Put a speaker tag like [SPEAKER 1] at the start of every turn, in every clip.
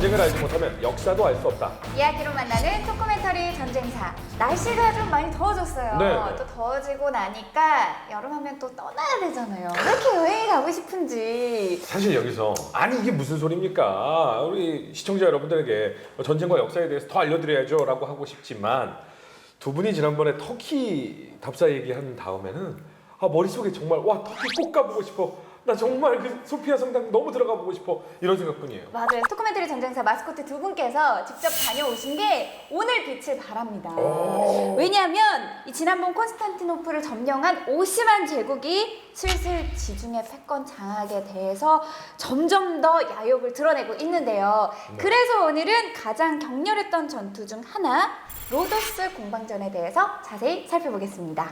[SPEAKER 1] 전쟁을 알지 못하면 역사도 알 수 없다.
[SPEAKER 2] 이야기로 만나는 토크멘터리 전쟁사. 날씨가 좀 많이 더워졌어요.
[SPEAKER 1] 네.
[SPEAKER 2] 또 더워지고 나니까 여름하면 또 떠나야 되잖아요. 왜 이렇게 여행이 가고 싶은지.
[SPEAKER 1] 사실 여기서 아니 이게 무슨 소리입니까? 우리 시청자 여러분들에게 전쟁과 역사에 대해서 더 알려드려야죠 라고 하고 싶지만 두 분이 지난번에 터키 답사 얘기한 다음에는 머릿속에 정말 와 터키 꼭 가보고 싶어. 나 정말 그 소피아 성당 너무 들어가 보고 싶어. 이런 생각뿐이에요.
[SPEAKER 2] 맞아요. 토크멘터리 전쟁사 마스코트 두 분께서 직접 다녀오신 게 오늘 빛을 발합니다. 왜냐하면 이 지난번 콘스탄티노플을 점령한 오스만 제국이 슬슬 지중해 패권 장악에 대해서 점점 더 야욕을 드러내고 있는데요. 그래서 오늘은 가장 격렬했던 전투 중 하나, 로도스 공방전에 대해서 자세히 살펴보겠습니다.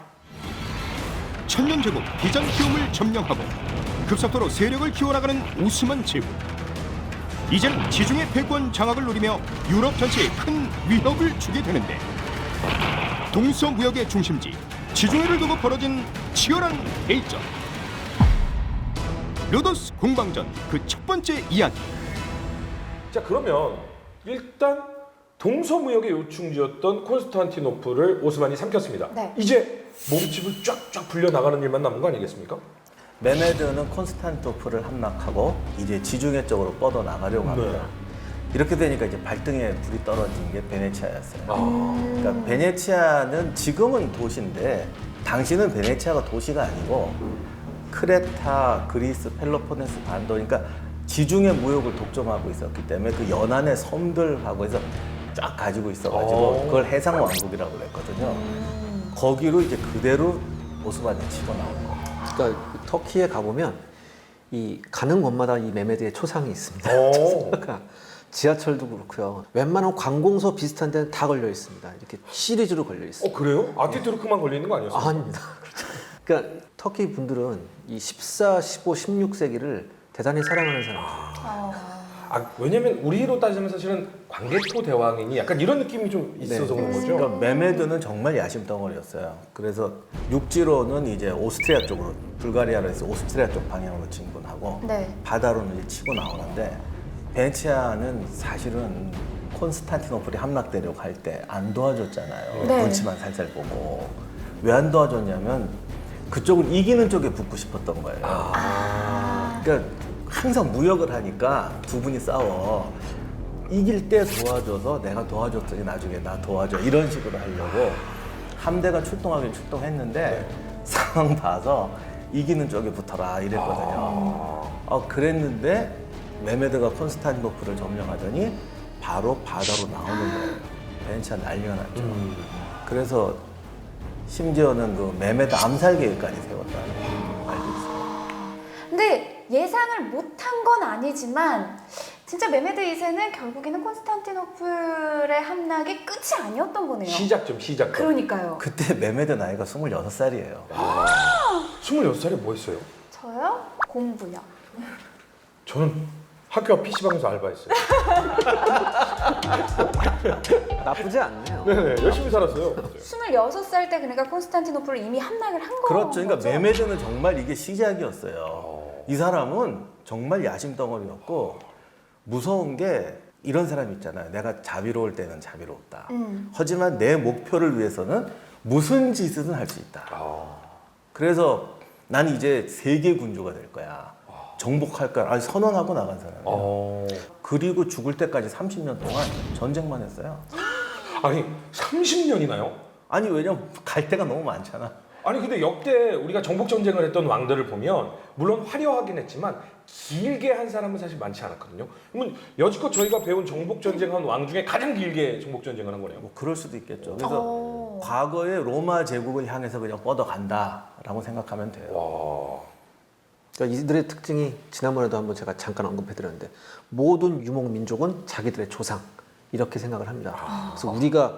[SPEAKER 3] 천년제국 비잔티움을 점령하고 급속도로 세력을 키워나가는 오스만 제국. 이제는 지중해 패권 장악을 노리며 유럽 전체에 큰 위협을 주게 되는데 동서무역의 중심지 지중해를 두고 벌어진 치열한 대전. 로도스 공방전 그 첫 번째 이야기.
[SPEAKER 1] 자 그러면 일단 동서무역의 요충지였던 콘스탄티노플을 오스만이 삼켰습니다.
[SPEAKER 2] 네.
[SPEAKER 1] 이제 몸집을 쫙쫙 불려 나가는 일만 남은 거 아니겠습니까?
[SPEAKER 4] 메메드는 콘스탄티노플을 함락하고 이제 지중해 쪽으로 뻗어 나가려고 합니다.
[SPEAKER 1] 네.
[SPEAKER 4] 이렇게 되니까 이제 발등에 불이 떨어진 게 베네치아였어요. 그러니까 베네치아는 지금은 도시인데 당시는 베네치아가 도시가 아니고 크레타, 그리스, 펠로폰네스 반도, 그러니까 지중해 무역을 독점하고 있었기 때문에 그 연안의 섬들하고 해서 쫙 가지고 있어가지고 그걸 해상 왕국이라고 그랬거든요. 거기로 이제 그대로 오스만이 치고 나오는 거예요.
[SPEAKER 5] 그러니까 그 터키에 가보면 이 가는 곳마다 이 메메드의 초상이 있습니다. 그러니까 지하철도 그렇고요. 웬만한 관공서 비슷한 데는 다 걸려 있습니다. 이렇게 시리즈로 걸려 있어요.
[SPEAKER 1] 그래요? 아티투르크만 걸리는 거 아니었어요?
[SPEAKER 5] 아닙니다. 그러니까 터키 분들은 이 14, 15, 16세기를 대단히 사랑하는 사람들이에요.
[SPEAKER 1] 왜냐면 우리로 따지면 사실은 광개토 대왕이니 약간 이런 느낌이 좀 있어서 그런 거죠?
[SPEAKER 4] 그러니까 메메드는 정말 야심 덩어리였어요. 그래서 육지로는 이제 오스트리아 쪽으로, 불가리아로 해서 오스트리아 쪽 방향으로 진군하고
[SPEAKER 2] 네.
[SPEAKER 4] 바다로는 이제 치고 나오는데 베네치아는 사실은 콘스탄티노플이 함락되려고 할 때 안 도와줬잖아요.
[SPEAKER 2] 네.
[SPEAKER 4] 눈치만 살살 보고. 왜 안 도와줬냐면 그쪽을 이기는 쪽에 붙고 싶었던 거예요. 그러니까 항상 무역을 하니까 두 분이 싸워. 이길 때 도와줘서 내가 도와줬더니 나중에 나 도와줘. 이런 식으로 하려고 함대가 출동하긴 출동했는데 상황 봐서 이기는 쪽에 붙어라 이랬거든요. 그랬는데 메메드가 콘스탄티노플을 점령하더니 바로 바다로 나오는 거예요. 베네치아 난리가 났죠. 그래서 심지어는 그 메메드 암살 계획까지 세웠다는 걸 알고 있어요.
[SPEAKER 2] 근데 예상을 못한 건 아니지만 진짜 메메드 2세는 결국에는 콘스탄티노플의 함락이 끝이 아니었던 거네요.
[SPEAKER 1] 시작점.
[SPEAKER 2] 그러니까요.
[SPEAKER 4] 그때 메메드 나이가 26살이에요.
[SPEAKER 1] 26살에 뭐 했어요?
[SPEAKER 2] 저요? 공부요.
[SPEAKER 1] 저는 학교 앞 PC방에서 알바했어요.
[SPEAKER 5] 나쁘지 않네요.
[SPEAKER 1] 네네, 열심히 살았어요.
[SPEAKER 2] 26살 때 그러니까 콘스탄티노플을 이미 함락을 한 거죠.
[SPEAKER 4] 그렇죠. 그러니까 메메드는 정말 이게 시작이었어요. 이 사람은 정말 야심 덩어리였고 무서운 게 이런 사람 있잖아요. 내가 자비로울 때는 자비롭다. 하지만 내 목표를 위해서는 무슨 짓이든 할 수 있다. 그래서 난 이제 세계 군주가 될 거야. 정복할 거야. 선언하고 나간 사람이에요. 그리고 죽을 때까지 30년 동안 전쟁만 했어요.
[SPEAKER 1] 아니 30년이나요?
[SPEAKER 4] 아니 왜냐면 갈 데가 너무 많잖아.
[SPEAKER 1] 아니 근데 역대 우리가 정복 전쟁을 했던 왕들을 보면 물론 화려하긴 했지만 길게 한 사람은 사실 많지 않았거든요. 그러면 여지껏 저희가 배운 정복 전쟁한 왕 중에 가장 길게 정복 전쟁을 한 거네요.
[SPEAKER 4] 뭐 그럴 수도 있겠죠. 그래서 과거의 로마 제국을 향해서 그냥 뻗어간다라고 생각하면 돼요.
[SPEAKER 5] 그러니까 이들의 특징이 지난번에도 한번 제가 잠깐 언급해드렸는데 모든 유목 민족은 자기들의 조상 이렇게 생각을 합니다. 그래서 우리가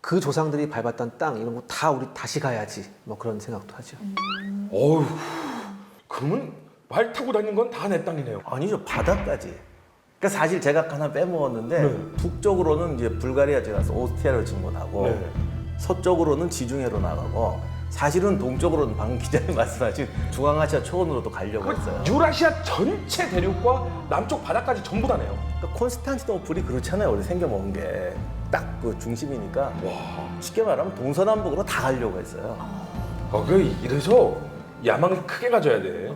[SPEAKER 5] 그 조상들이 밟았던 땅 이런 거 다 우리 다시 가야지 뭐 그런 생각도 하죠.
[SPEAKER 1] 어휴, 그러면 말 타고 다니는 건 다 내 땅이네요.
[SPEAKER 4] 아니죠, 바다까지. 그러니까 사실 제가 하나 빼먹었는데 북쪽으로는 이제 불가리아 지나서 오스트리아를 진군하고 서쪽으로는 지중해로 나가고 사실은 동쪽으로는 방금 기자님 말씀하신 중앙아시아 초원으로도 가려고 했어요.
[SPEAKER 1] 유라시아 전체 대륙과 남쪽 바다까지 전부 다네요.
[SPEAKER 4] 그러니까 콘스탄티노플이 그렇잖아요. 원래 생겨먹은 게 딱 그 중심이니까 쉽게 말하면 동서남북으로 다 가려고 했어요.
[SPEAKER 1] 이래서 야망을 크게 가져야 돼.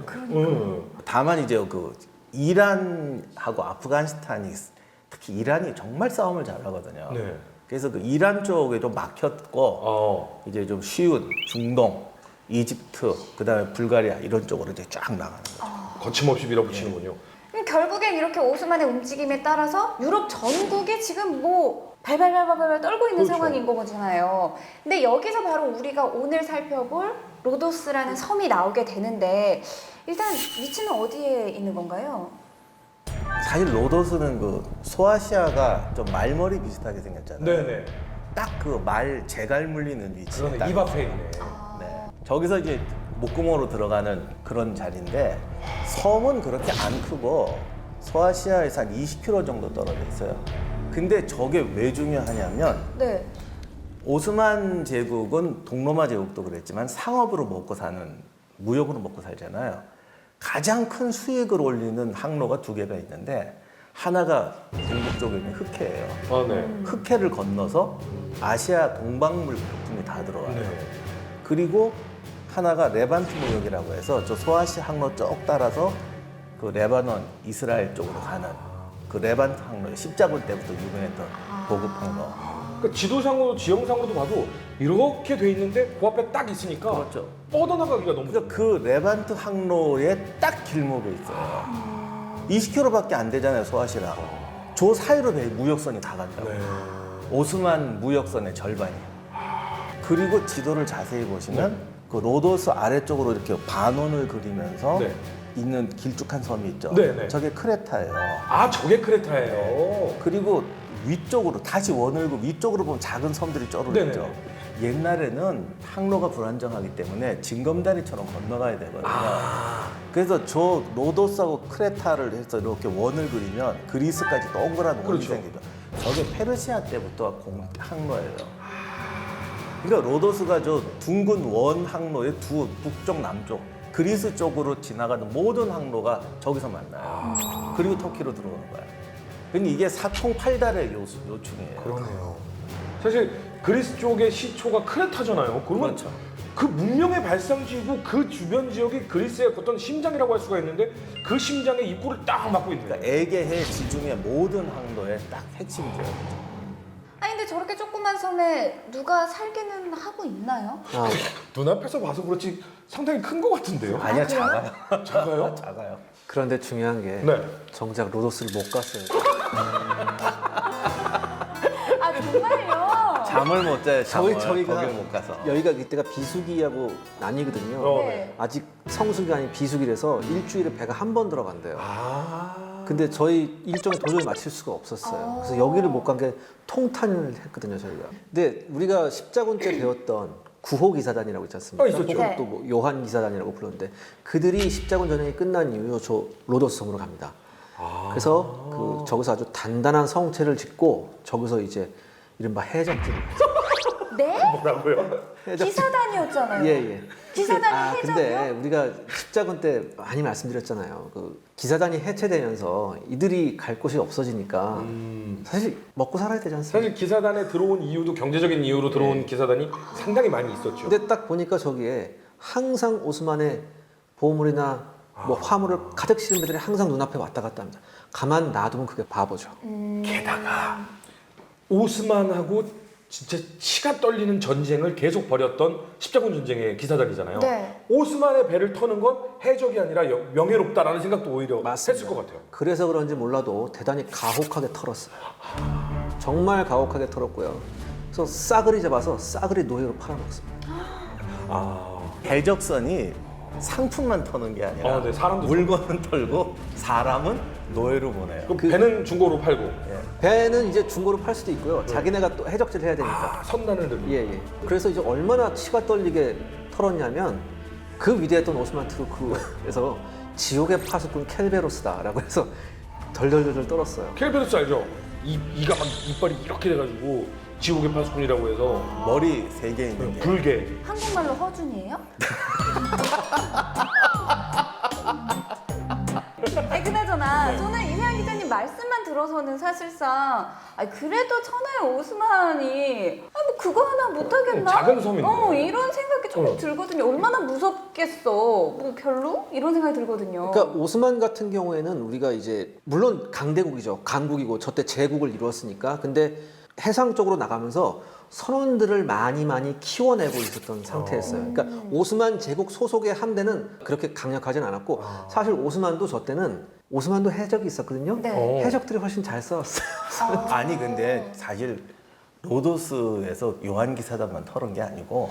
[SPEAKER 4] 다만 이제 그 이란하고 아프가니스탄이 특히 이란이 정말 싸움을 잘하거든요.
[SPEAKER 1] 네.
[SPEAKER 4] 그래서 그 이란 쪽에 좀 막혔고 이제 좀 쉬운 중동, 이집트, 그다음에 불가리아 이런 쪽으로 이제 쫙 나가는 거죠.
[SPEAKER 1] 거침없이 밀어붙이는군요.
[SPEAKER 2] 결국엔 이렇게 오스만의 움직임에 따라서 유럽 전국이 지금 뭐 발발발발발 떨고 있는
[SPEAKER 1] 그렇죠.
[SPEAKER 2] 상황인 거잖아요. 근데 여기서 바로 우리가 오늘 살펴볼 로도스라는 섬이 나오게 되는데 일단 위치는 어디에 있는 건가요?
[SPEAKER 4] 사실 로도스는 그 소아시아가 좀 말머리 비슷하게 생겼잖아요.
[SPEAKER 1] 네네.
[SPEAKER 4] 딱 그 말 제갈 물리는 위치에
[SPEAKER 1] 그러네.
[SPEAKER 4] 딱
[SPEAKER 1] 입 앞에 있네.
[SPEAKER 4] 네. 저기서 이제 목구멍으로 들어가는 그런 자리인데 섬은 그렇게 안 크고 소아시아에서 한 20km 정도 떨어져 있어요. 근데 저게 왜 중요하냐면
[SPEAKER 2] 네.
[SPEAKER 4] 오스만 제국은 동로마 제국도 그랬지만 상업으로 먹고 사는, 무역으로 먹고 살잖아요. 가장 큰 수익을 올리는 항로가 두 개가 있는데 하나가 중국 쪽에 있는 흑해예요.
[SPEAKER 1] 네.
[SPEAKER 4] 흑해를 건너서 아시아 동방물 부품이 다 들어와요.
[SPEAKER 1] 네.
[SPEAKER 4] 그리고 하나가 레반트 무역이라고 해서 저 소아시아 항로 쭉 따라서 그 레바논, 이스라엘 쪽으로 가는 그 레반트 항로, 십자군 때부터 유명했던 보급 항로.
[SPEAKER 1] 그러니까 지도상으로 지형상으로도 봐도 이렇게 돼 있는데 그 앞에 딱 있으니까
[SPEAKER 4] 그렇죠.
[SPEAKER 1] 뻗어나가기가 너무
[SPEAKER 4] 그러니까 그 레반트 항로에 딱 길목에 있어요. 20km밖에 안 되잖아요, 소아시아랑. 저 사이로 무역선이 다 간다고.
[SPEAKER 1] 네.
[SPEAKER 4] 오스만 무역선의 절반이. 그리고 지도를 자세히 보시면 그 로도스 아래쪽으로 이렇게 반원을 그리면서
[SPEAKER 1] 네.
[SPEAKER 4] 있는 길쭉한 섬이 있죠.
[SPEAKER 1] 네, 네.
[SPEAKER 4] 저게 크레타예요.
[SPEAKER 1] 아, 저게 크레타예요.
[SPEAKER 4] 그리고 위쪽으로 다시 원을 그 위쪽으로 보면 작은 섬들이 쩌르르
[SPEAKER 1] 네네.
[SPEAKER 4] 있죠. 옛날에는 항로가 불안정하기 때문에 징검다리처럼 건너가야 되거든요. 그래서 저 로도스하고 크레타를 해서 이렇게 원을 그리면 그리스까지 동그란 원이
[SPEAKER 1] 그렇죠.
[SPEAKER 4] 생기죠. 저게 페르시아 때부터 항로예요. 그러니까 로도스가 저 둥근 원 항로의 두 북쪽 남쪽 그리스 쪽으로 지나가는 모든 항로가 저기서 만나요. 그리고 터키로 들어오는 거예요. 근데 이게 사통팔달의 요충이에요.
[SPEAKER 1] 그러네요. 사실 그리스 쪽의 시초가 크레타잖아요. 그러면
[SPEAKER 4] 그렇죠.
[SPEAKER 1] 그 문명의 발상지이고 그 주변 지역이 그리스의 어떤 심장이라고 할 수가 있는데 그 심장의 입구를 딱 막고 있는 거예요.
[SPEAKER 4] 그러니까 에게해 지중해 모든 항로의 딱 핵심 지역이죠.
[SPEAKER 2] 아니 근데 저렇게 조그만 섬에 누가 살기는 하고 있나요?
[SPEAKER 5] 아,
[SPEAKER 1] 눈앞에서 봐서 그렇지 상당히 큰 것 같은데요.
[SPEAKER 4] 아니야,
[SPEAKER 2] 그래요?
[SPEAKER 4] 작아요.
[SPEAKER 1] 작아요?
[SPEAKER 4] 작아요.
[SPEAKER 5] 그런데 중요한 게
[SPEAKER 1] 네.
[SPEAKER 5] 정작 로도스를 못 갔어요.
[SPEAKER 2] 아 정말요?
[SPEAKER 4] 잠을 못 자요. 잠을.
[SPEAKER 5] 저희가
[SPEAKER 4] 거길 못 가서.
[SPEAKER 5] 여기가 이때가 비수기하고 나뉘거든요.
[SPEAKER 2] 네.
[SPEAKER 5] 아직 성수기가 아닌 비수기라서 일주일에 배가 한 번 들어간대요.
[SPEAKER 1] 아.
[SPEAKER 5] 근데 저희 일정을 도저히 맞출 수가 없었어요. 그래서 여기를 못 간 게 통탄을 했거든요, 저희가. 근데 우리가 십자군 때 배웠던 구호 기사단이라고 있지 않습니까?
[SPEAKER 1] 있었죠.
[SPEAKER 5] 혹은 또 뭐 요한 기사단이라고 부르는데 그들이 십자군 전쟁이 끝난 이후 저 로도스 섬으로 갑니다. 그래서 그 저기서 아주 단단한 성체를 짓고 저기서 이제 이른바 해적들을
[SPEAKER 2] 네?
[SPEAKER 1] 뭐라고요?
[SPEAKER 2] 기사단이었잖아요.
[SPEAKER 5] 예.
[SPEAKER 2] 기사단이
[SPEAKER 5] 근데
[SPEAKER 2] 해적이요?
[SPEAKER 5] 우리가 십자군 때 많이 말씀드렸잖아요. 그 기사단이 해체되면서 이들이 갈 곳이 없어지니까 사실 먹고 살아야 되지 않습니까?
[SPEAKER 1] 사실 기사단에 들어온 이유도 경제적인 이유로 들어온 기사단이 상당히 많이 있었죠.
[SPEAKER 5] 근데 딱 보니까 저기에 항상 오스만의 보물이나 뭐 화물을 가득 실은 배들이 항상 눈앞에 왔다 갔다 합니다. 가만 놔두면 그게 바보죠.
[SPEAKER 1] 게다가 오스만하고 진짜 치가 떨리는 전쟁을 계속 벌였던 십자군 전쟁의 기사단이잖아요.
[SPEAKER 2] 네.
[SPEAKER 1] 오스만의 배를 터는 건 해적이 아니라 명예롭다라는 생각도 오히려 했을 것 같아요.
[SPEAKER 5] 그래서 그런지 몰라도 대단히 가혹하게 털었어요. 정말 가혹하게 털었고요. 그래서 싸그리 잡아서 싸그리 노예로 팔아먹습니다.
[SPEAKER 4] 해적선이 상품만 터는 게 아니라
[SPEAKER 1] 네, 사람도
[SPEAKER 4] 물건은 털고 사람은 노예로 보내요.
[SPEAKER 1] 그럼 배는 중고로 팔고
[SPEAKER 5] 배는 이제 중고로 팔 수도 있고요. 자기네가 또 해적질 해야 되니까.
[SPEAKER 1] 선단을 들고
[SPEAKER 5] 예. 그래서 이제 얼마나 치가 떨리게 털었냐면 그 위대했던 오스만 투르크에서 지옥의 파수꾼 켈베로스다라고 해서 덜덜덜 떨었어요.
[SPEAKER 1] 켈베로스 알죠? 이가 막 이빨이 이렇게 돼가지고 지옥의 파수꾼이라고 해서
[SPEAKER 4] 머리 3개 있는 게.
[SPEAKER 1] 불개.
[SPEAKER 2] 한국말로 허준이에요? 아니 그나저나 저는 이세영 기자님 말씀만 들어서는 사실상 그래도 천하의 오스만이 뭐 그거 하나 못하겠나?
[SPEAKER 1] 작은 섬인데.
[SPEAKER 2] 이런 생각이 조금 들거든요. 얼마나 무섭겠어. 뭐 별로? 이런 생각이 들거든요.
[SPEAKER 5] 그러니까 오스만 같은 경우에는 우리가 이제 물론 강대국이죠. 강국이고 저때 제국을 이루었으니까. 근데 해상 쪽으로 나가면서 선원들을 많이 키워내고 있었던 상태였어요. 그러니까 오스만 제국 소속의 함대는 그렇게 강력하진 않았고 사실 오스만도 저 때는 오스만도 해적이 있었거든요.
[SPEAKER 2] 네.
[SPEAKER 5] 해적들이 훨씬 잘 싸웠어요.
[SPEAKER 4] 아니 근데 사실 로도스에서 요한 기사단만 털은 게 아니고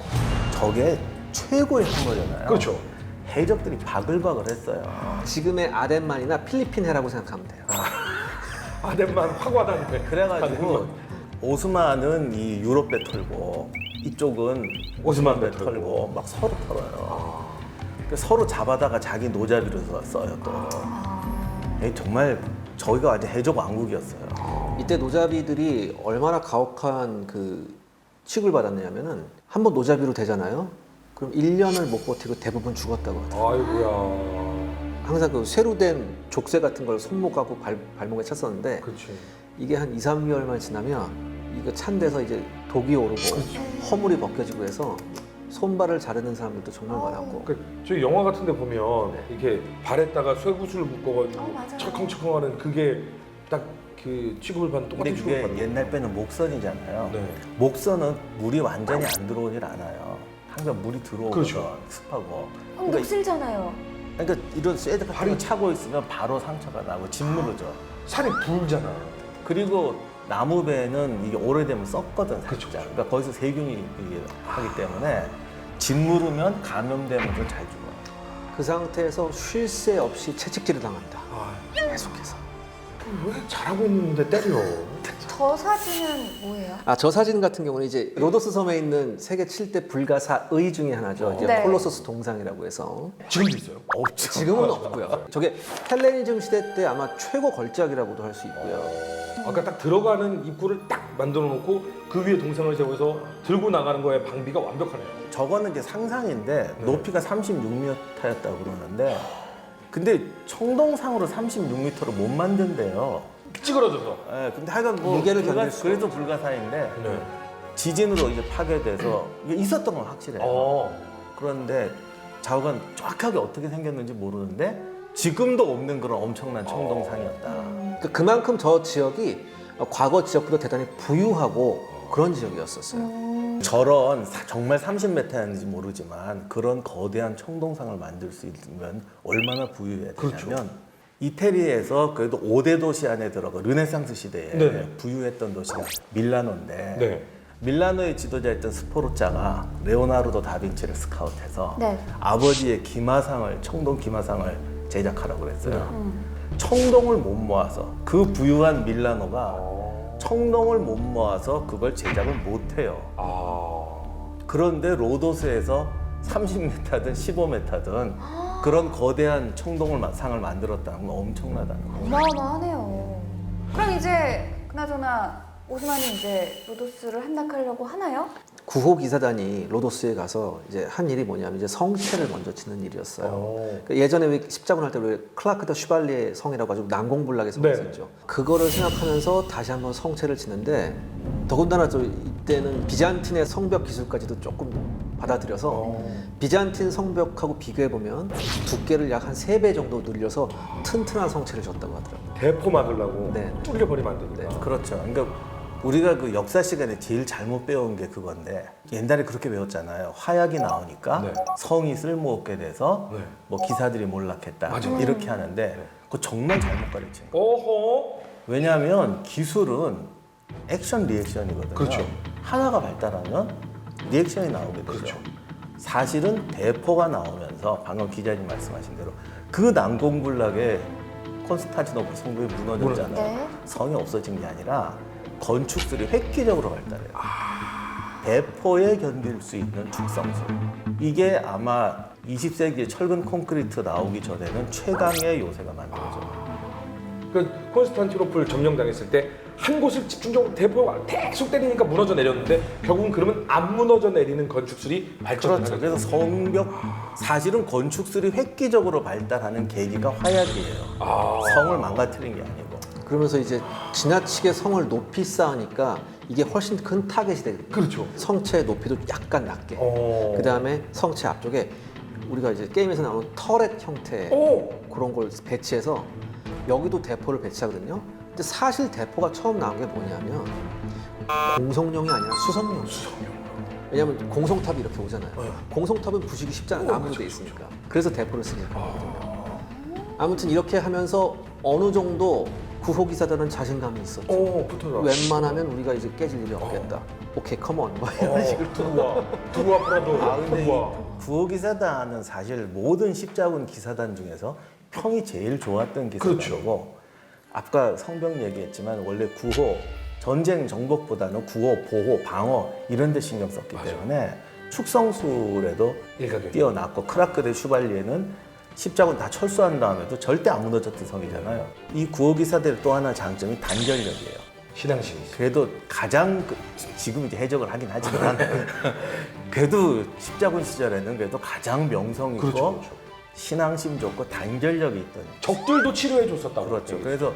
[SPEAKER 4] 저게 최고의 항로잖아요.
[SPEAKER 1] 그렇죠.
[SPEAKER 4] 해적들이 바글바글 했어요.
[SPEAKER 5] 지금의 아덴만이나 필리핀해라고 생각하면 돼요.
[SPEAKER 1] 아덴만 확 와닿네.
[SPEAKER 4] 그래가지고 오스만은 이 유럽 배 털고 이쪽은
[SPEAKER 1] 오스만
[SPEAKER 4] 배
[SPEAKER 1] 배
[SPEAKER 4] 털고 막 서로 털어요. 그러니까 서로 잡아다가 자기 노자비로 써요 또. 정말 저희가 완전 해적 왕국이었어요.
[SPEAKER 5] 이때 노자비들이 얼마나 가혹한 그 취급을 받았냐면은 한번 노자비로 되잖아요. 그럼 1년을 못 버티고 대부분 죽었다고 하더라고요.
[SPEAKER 1] 아이고야.
[SPEAKER 5] 항상 그 쇠로된 족쇄 같은 걸 손목하고 발목에 찼었는데
[SPEAKER 1] 그렇지.
[SPEAKER 5] 이게 한 2, 3개월만 지나면 이거 찬 데서 이제 독이 오르고 허물이 벗겨지고 해서 손발을 자르는 사람들도 정말 많았고.
[SPEAKER 1] 그 저희 영화 같은데 보면 이렇게 발에다가 쇠구슬 묶어가지고
[SPEAKER 2] 맞아요.
[SPEAKER 1] 철컹철컹하는 그게 딱 그 취급을 받는
[SPEAKER 4] 근데
[SPEAKER 1] 똑같은 취급을
[SPEAKER 4] 그게
[SPEAKER 1] 받는.
[SPEAKER 4] 옛날 배는 목선이잖아요.
[SPEAKER 1] 네.
[SPEAKER 4] 목선은 물이 완전히 안 들어오질 않아요. 항상 물이 들어오거든.
[SPEAKER 1] 그렇죠.
[SPEAKER 4] 습하고.
[SPEAKER 2] 녹슬잖아요.
[SPEAKER 4] 그러니까 이런 쇠드 같은 거 차고 있으면 바로 상처가 나고 짓무르죠.
[SPEAKER 1] 살이 불잖아.
[SPEAKER 4] 그리고 나무 배는 이게 오래되면 썩거든 살짝.
[SPEAKER 1] 그렇죠.
[SPEAKER 4] 그러니까 거기서 세균이 이게 하기 때문에 짓무르면 감염되면 좀 잘 죽어요.
[SPEAKER 5] 그 상태에서 쉴 새 없이 채찍질을 당한다.
[SPEAKER 1] 아,
[SPEAKER 5] 계속해서.
[SPEAKER 1] 왜 잘하고 있는데 때려?
[SPEAKER 2] 저 사진은 뭐예요?
[SPEAKER 5] 저 사진 같은 경우는 이제 로도스 섬에 있는 세계 7대 불가사의 중에 하나죠. 이제
[SPEAKER 2] 네.
[SPEAKER 5] 콜로소스 동상이라고 해서.
[SPEAKER 1] 지금도 있어요?
[SPEAKER 4] 없죠.
[SPEAKER 5] 지금은 없고요. 저게 헬레니즘 시대 때 아마 최고 걸작이라고도 할 수 있고요.
[SPEAKER 1] 아까 딱 들어가는 입구를 딱 만들어 놓고 그 위에 동상을 세워서 들고 나가는 거에 방비가 완벽하네요.
[SPEAKER 4] 저거는 이제 상상인데 높이가 36m였다고 그러는데 근데 청동상으로 36m를 못 만든대요.
[SPEAKER 1] 찌그러져서.
[SPEAKER 4] 예, 근데 하여간 뭐
[SPEAKER 5] 무게를 견딜 수가
[SPEAKER 4] 그래도 불가사인데
[SPEAKER 1] 네.
[SPEAKER 4] 지진으로 이제 파괴돼서 이게 있었던 건 확실해요. 그런데 좌우간 정확하게 어떻게 생겼는지 모르는데 지금도 없는 그런 엄청난 청동상이었다.
[SPEAKER 5] 그러니까 그만큼 저 지역이 과거 지역보다 대단히 부유하고 그런 지역이었었어요.
[SPEAKER 4] 저런 정말 30m였는지 모르지만 그런 거대한 청동상을 만들 수 있으면 얼마나 부유해야 되냐면
[SPEAKER 1] 그렇죠.
[SPEAKER 4] 이태리에서 그래도 5대 도시 안에 들어가 르네상스 시대에
[SPEAKER 1] 네네.
[SPEAKER 4] 부유했던 도시가 밀라노인데
[SPEAKER 1] 네.
[SPEAKER 4] 밀라노의 지도자였던 스포르자가 레오나르도 다빈치를 스카우트해서
[SPEAKER 2] 네.
[SPEAKER 4] 아버지의 기마상을 청동 기마상을 제작하라고 그랬어요. 청동을 못 모아서 그 부유한 밀라노가 청동을 못 모아서 그걸 제작을 못해요. 그런데 로도스에서 30m든 15m든 그런 거대한 청동상을 만들었다는 건 엄청나다는 거예요.
[SPEAKER 2] 어마어마하네요. 그럼 이제 그나저나 오스만이 이제 로도스를 함락하려고 하나요?
[SPEAKER 5] 9호 기사단이 로도스에 가서 이제 한 일이 뭐냐면 이제 성체를 먼저 짓는 일이었어요. 그러니까 예전에 왜 십자군 할 때 우리 클라크 더 슈발리에 성이라고 가지고 난공불락의 성이
[SPEAKER 1] 네.
[SPEAKER 5] 있었죠. 그거를 생각하면서 다시 한번 성체를 짓는데 더군다나 또 이때는 비잔틴의 성벽 기술까지도 조금 받아들여서 비잔틴 성벽하고 비교해 보면 두께를 약 한 3배 정도 늘려서 튼튼한 성체를 줬다고 하더라고요.
[SPEAKER 1] 대포 막으려고
[SPEAKER 5] 네.
[SPEAKER 1] 뚫려버리면 안 되니까.
[SPEAKER 4] 그렇죠. 그러니까 우리가 그 역사 시간에 제일 잘못 배운 게 그건데 옛날에 그렇게 배웠잖아요. 화약이 나오니까
[SPEAKER 1] 네.
[SPEAKER 4] 성이 쓸모없게 돼서
[SPEAKER 1] 네.
[SPEAKER 4] 뭐 기사들이 몰락했다
[SPEAKER 1] 맞아요.
[SPEAKER 4] 이렇게 하는데 그거 정말 잘못 가르친 거예요.
[SPEAKER 1] 어허.
[SPEAKER 4] 왜냐하면 기술은 액션 리액션이거든요.
[SPEAKER 1] 그렇죠.
[SPEAKER 4] 하나가 발달하면 리액션이 나오게 되죠.
[SPEAKER 1] 그렇죠.
[SPEAKER 4] 사실은 대포가 나오면서 방금 기자님 말씀하신 대로 그 난공불락에 콘스탄티노플 성벽이 무너졌잖아요.
[SPEAKER 2] 네.
[SPEAKER 4] 성이 없어진 게 아니라 건축술이 획기적으로 발달해요. 대포에 견딜 수 있는 축성술. 이게 아마 20세기에 철근 콘크리트 나오기 전에는 최강의 요새가 만들어져요.
[SPEAKER 1] 그 콘스탄티노플 점령당했을 때 한 곳을 집중적으로 대포가 계속 때리니까 무너져 내렸는데 결국은 그러면 안 무너져 내리는 건축술이 발전하는
[SPEAKER 4] 그렇죠. 그래서 성벽 사실은 건축술이 획기적으로 발달하는 계기가 화약이에요. 성을 망가뜨린 게 아니고.
[SPEAKER 5] 그러면서 이제 지나치게 성을 높이 쌓으니까 이게 훨씬 큰 타겟이 되거든요.
[SPEAKER 1] 그렇죠.
[SPEAKER 5] 성체 높이도 약간 낮게.
[SPEAKER 1] 어.
[SPEAKER 5] 그 다음에 성체 앞쪽에 우리가 이제 게임에서 나오는 터렛 형태
[SPEAKER 1] 오.
[SPEAKER 5] 그런 걸 배치해서 여기도 대포를 배치하거든요. 근데 사실 대포가 처음 나온 게 뭐냐면 공성용이 아니라 수성용. 왜냐면 공성탑이 이렇게 오잖아요. 공성탑은 부수기 쉽잖아요. 나무로 돼 있으니까. 그래서 대포를 쓰는 거거든요. 아무튼 이렇게 하면서 어느 정도 구호기사단은 자신감이 있었죠.
[SPEAKER 1] 오, 붙어라.
[SPEAKER 5] 웬만하면 우리가 이제 깨질 일이 없겠다. 오케이, 컴온. 뭐 이런 식으로.
[SPEAKER 1] 두루와 프라도.
[SPEAKER 4] 아 근데 이
[SPEAKER 1] 두루와.
[SPEAKER 4] 구호기사단은 사실 모든 십자군 기사단 중에서 평이 제일 좋았던 기사단이고
[SPEAKER 1] 그렇죠.
[SPEAKER 4] 아까 성병 얘기했지만 원래 구호 전쟁 정복보다는 구호, 보호, 방어 이런 데 신경 썼기 때문에 축성술에도
[SPEAKER 1] 일가견이.
[SPEAKER 4] 뛰어났고 크라크 대 슈발리에는 십자군 다 철수한 다음에도 절대 안 무너졌던 성이잖아요. 이 구호기사들의 또 하나 장점이 단결력이에요.
[SPEAKER 1] 신앙심이 있어.
[SPEAKER 4] 그래도 가장 지금 이제 해적을 하긴 하지만 그래도 십자군 시절에는 그래도 가장 명성 있고
[SPEAKER 1] 그렇죠, 그렇죠.
[SPEAKER 4] 신앙심 좋고 단결력이 있던
[SPEAKER 1] 적들도 치료해 줬었다고.
[SPEAKER 4] 그렇죠. 그래서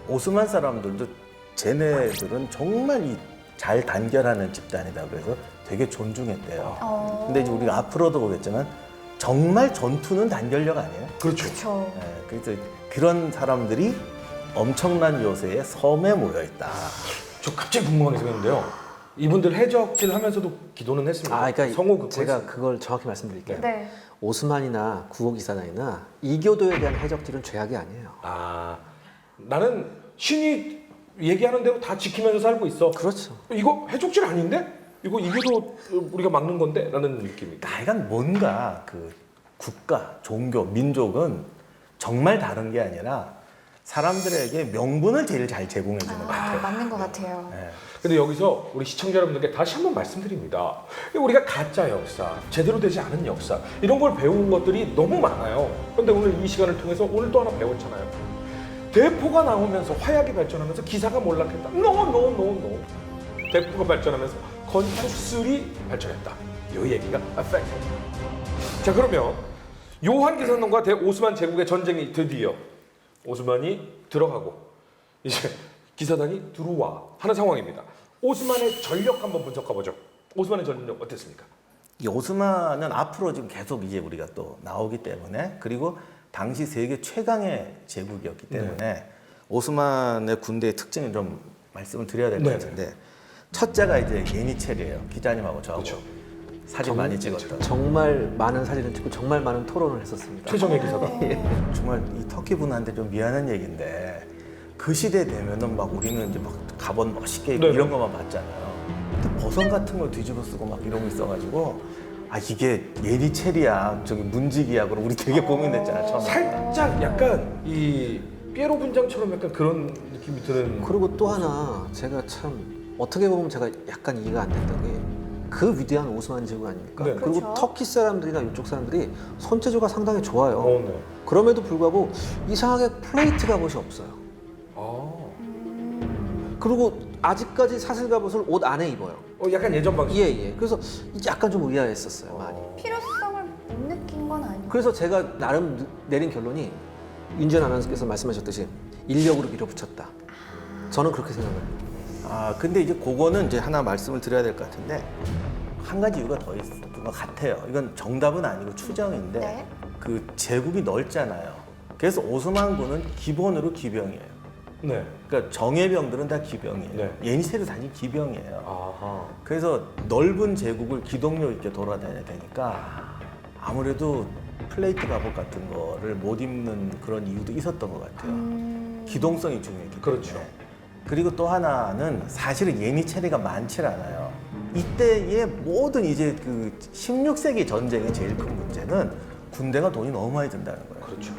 [SPEAKER 4] 오스만 사람들도 쟤네들은 정말 잘 단결하는 집단이다 그래서 되게 존중했대요. 근데 이제 우리가 앞으로도 보겠지만 정말 전투는 단결력 아니에요.
[SPEAKER 1] 그렇죠.
[SPEAKER 2] 그렇죠.
[SPEAKER 4] 예, 그래서 그런 사람들이 엄청난 요새에 섬에 모여 있다.
[SPEAKER 1] 저 갑자기 궁금한 게 생겼는데요. 이분들 해적질 하면서도 기도는 했습니다.
[SPEAKER 5] 아, 그러니까
[SPEAKER 1] 성호
[SPEAKER 5] 제가 그걸 정확히 말씀드릴게요.
[SPEAKER 2] 네.
[SPEAKER 5] 오스만이나 구호기사단이나 이교도에 대한 해적질은 죄악이 아니에요.
[SPEAKER 1] 아, 나는 신이 얘기하는 대로 다 지키면서 살고 있어.
[SPEAKER 5] 그렇죠.
[SPEAKER 1] 이거 해적질 아닌데? 이거 이교도 우리가 막는 건데? 라는 느낌이.
[SPEAKER 4] 하여간 뭔가 그 국가, 종교, 민족은 정말 다른 게 아니라 사람들에게 명분을 제일 잘 제공해 주는 것 같아요.
[SPEAKER 2] 맞는 것 같아요.
[SPEAKER 4] 네.
[SPEAKER 1] 근데 여기서 우리 시청자 여러분들께 다시 한번 말씀드립니다. 우리가 가짜 역사, 제대로 되지 않은 역사 이런 걸 배운 것들이 너무 많아요. 그런데 오늘 이 시간을 통해서 오늘 또 하나 배웠잖아요. 대포가 나오면서 화약이 발전하면서 기사가 몰락했다. No. 대포가 발전하면서 건축술이 발전했다. 이 얘기가 팩트. 자, 그러면 요한계산론과 대오스만 제국의 전쟁이 드디어 오스만이 들어가고 이제 기사단이 들어와 하는 상황입니다. 오스만의 전력 한번 분석해 보죠. 오스만의 전력 어땠습니까?
[SPEAKER 4] 이 오스만은 앞으로 지금 계속 이제 우리가 또 나오기 때문에 그리고 당시 세계 최강의 제국이었기 때문에 오스만의 군대의 특징을 좀 말씀을 드려야 될 것
[SPEAKER 1] 네.
[SPEAKER 4] 같은데 첫째가 이제 예니첼이에요. 기자님하고 저하고
[SPEAKER 1] 그렇죠.
[SPEAKER 4] 사진 많이 찍었던.
[SPEAKER 5] 정말 많은 사진을 찍고 정말 많은 토론을 했었습니다.
[SPEAKER 1] 최정예 기사단.
[SPEAKER 4] 정말 이 터키 분한테 좀 미안한 얘기인데 그 시대 되면은 막 우리는 이제 막 가본 멋있게 입고
[SPEAKER 1] 네네.
[SPEAKER 4] 이런 것만 봤잖아요. 근데 버선 같은 걸 뒤집어 쓰고 막 이런 거 있어가지고 아 이게 예니첼이야 저기 문지기야 그러고 우리 되게 고민했잖아 처음에.
[SPEAKER 1] 살짝 약간 이 피에로 분장처럼 약간 그런 느낌이 드는.
[SPEAKER 5] 그리고 또 하나 제가 참 어떻게 보면 제가 약간 이해가 안 됐던 게 그 위대한 오스만 제국 아닙니까?
[SPEAKER 1] 네.
[SPEAKER 5] 그리고
[SPEAKER 2] 그렇죠.
[SPEAKER 5] 터키 사람들이나 이쪽 사람들이 손재주가 상당히 좋아요.
[SPEAKER 1] 네.
[SPEAKER 5] 그럼에도 불구하고 이상하게 플레이트 갑옷이 없어요.
[SPEAKER 1] 아,
[SPEAKER 5] 그리고 아직까지 사슬 갑옷을 옷 안에 입어요.
[SPEAKER 1] 약간 예전 방식.
[SPEAKER 5] 예. 그래서 약간 좀 의아했었어요, 많이.
[SPEAKER 2] 필요성을 못 느낀 건 아니고.
[SPEAKER 5] 그래서 제가 나름 내린 결론이 윤지연 아나운서께서 말씀하셨듯이 인력으로 밀어붙였다. 저는 그렇게 생각을 해요.
[SPEAKER 4] 아 근데 이제 그거는 이제 하나 말씀을 드려야 될 것 같은데 한 가지 이유가 더 있는 것 같아요. 이건 정답은 아니고 추정인데
[SPEAKER 2] 네.
[SPEAKER 4] 그 제국이 넓잖아요. 그래서 오스만군은 기본으로 기병이에요.
[SPEAKER 1] 네.
[SPEAKER 4] 그러니까 정예병들은 다 기병이에요.
[SPEAKER 1] 네.
[SPEAKER 4] 예니체도 사실 기병이에요.
[SPEAKER 1] 아하.
[SPEAKER 4] 그래서 넓은 제국을 기동력 있게 돌아다녀야 되니까 아무래도 플레이트 갑옷 같은 거를 못 입는 그런 이유도 있었던 것 같아요. 기동성이 중요했기 때문에.
[SPEAKER 1] 그렇죠.
[SPEAKER 4] 그리고 또 하나는 사실은 예니체리가 많지 않아요. 이때의 모든 이제 그 16세기 전쟁의 제일 큰 문제는 군대가 돈이 너무 많이 든다는 거예요.
[SPEAKER 1] 그렇죠.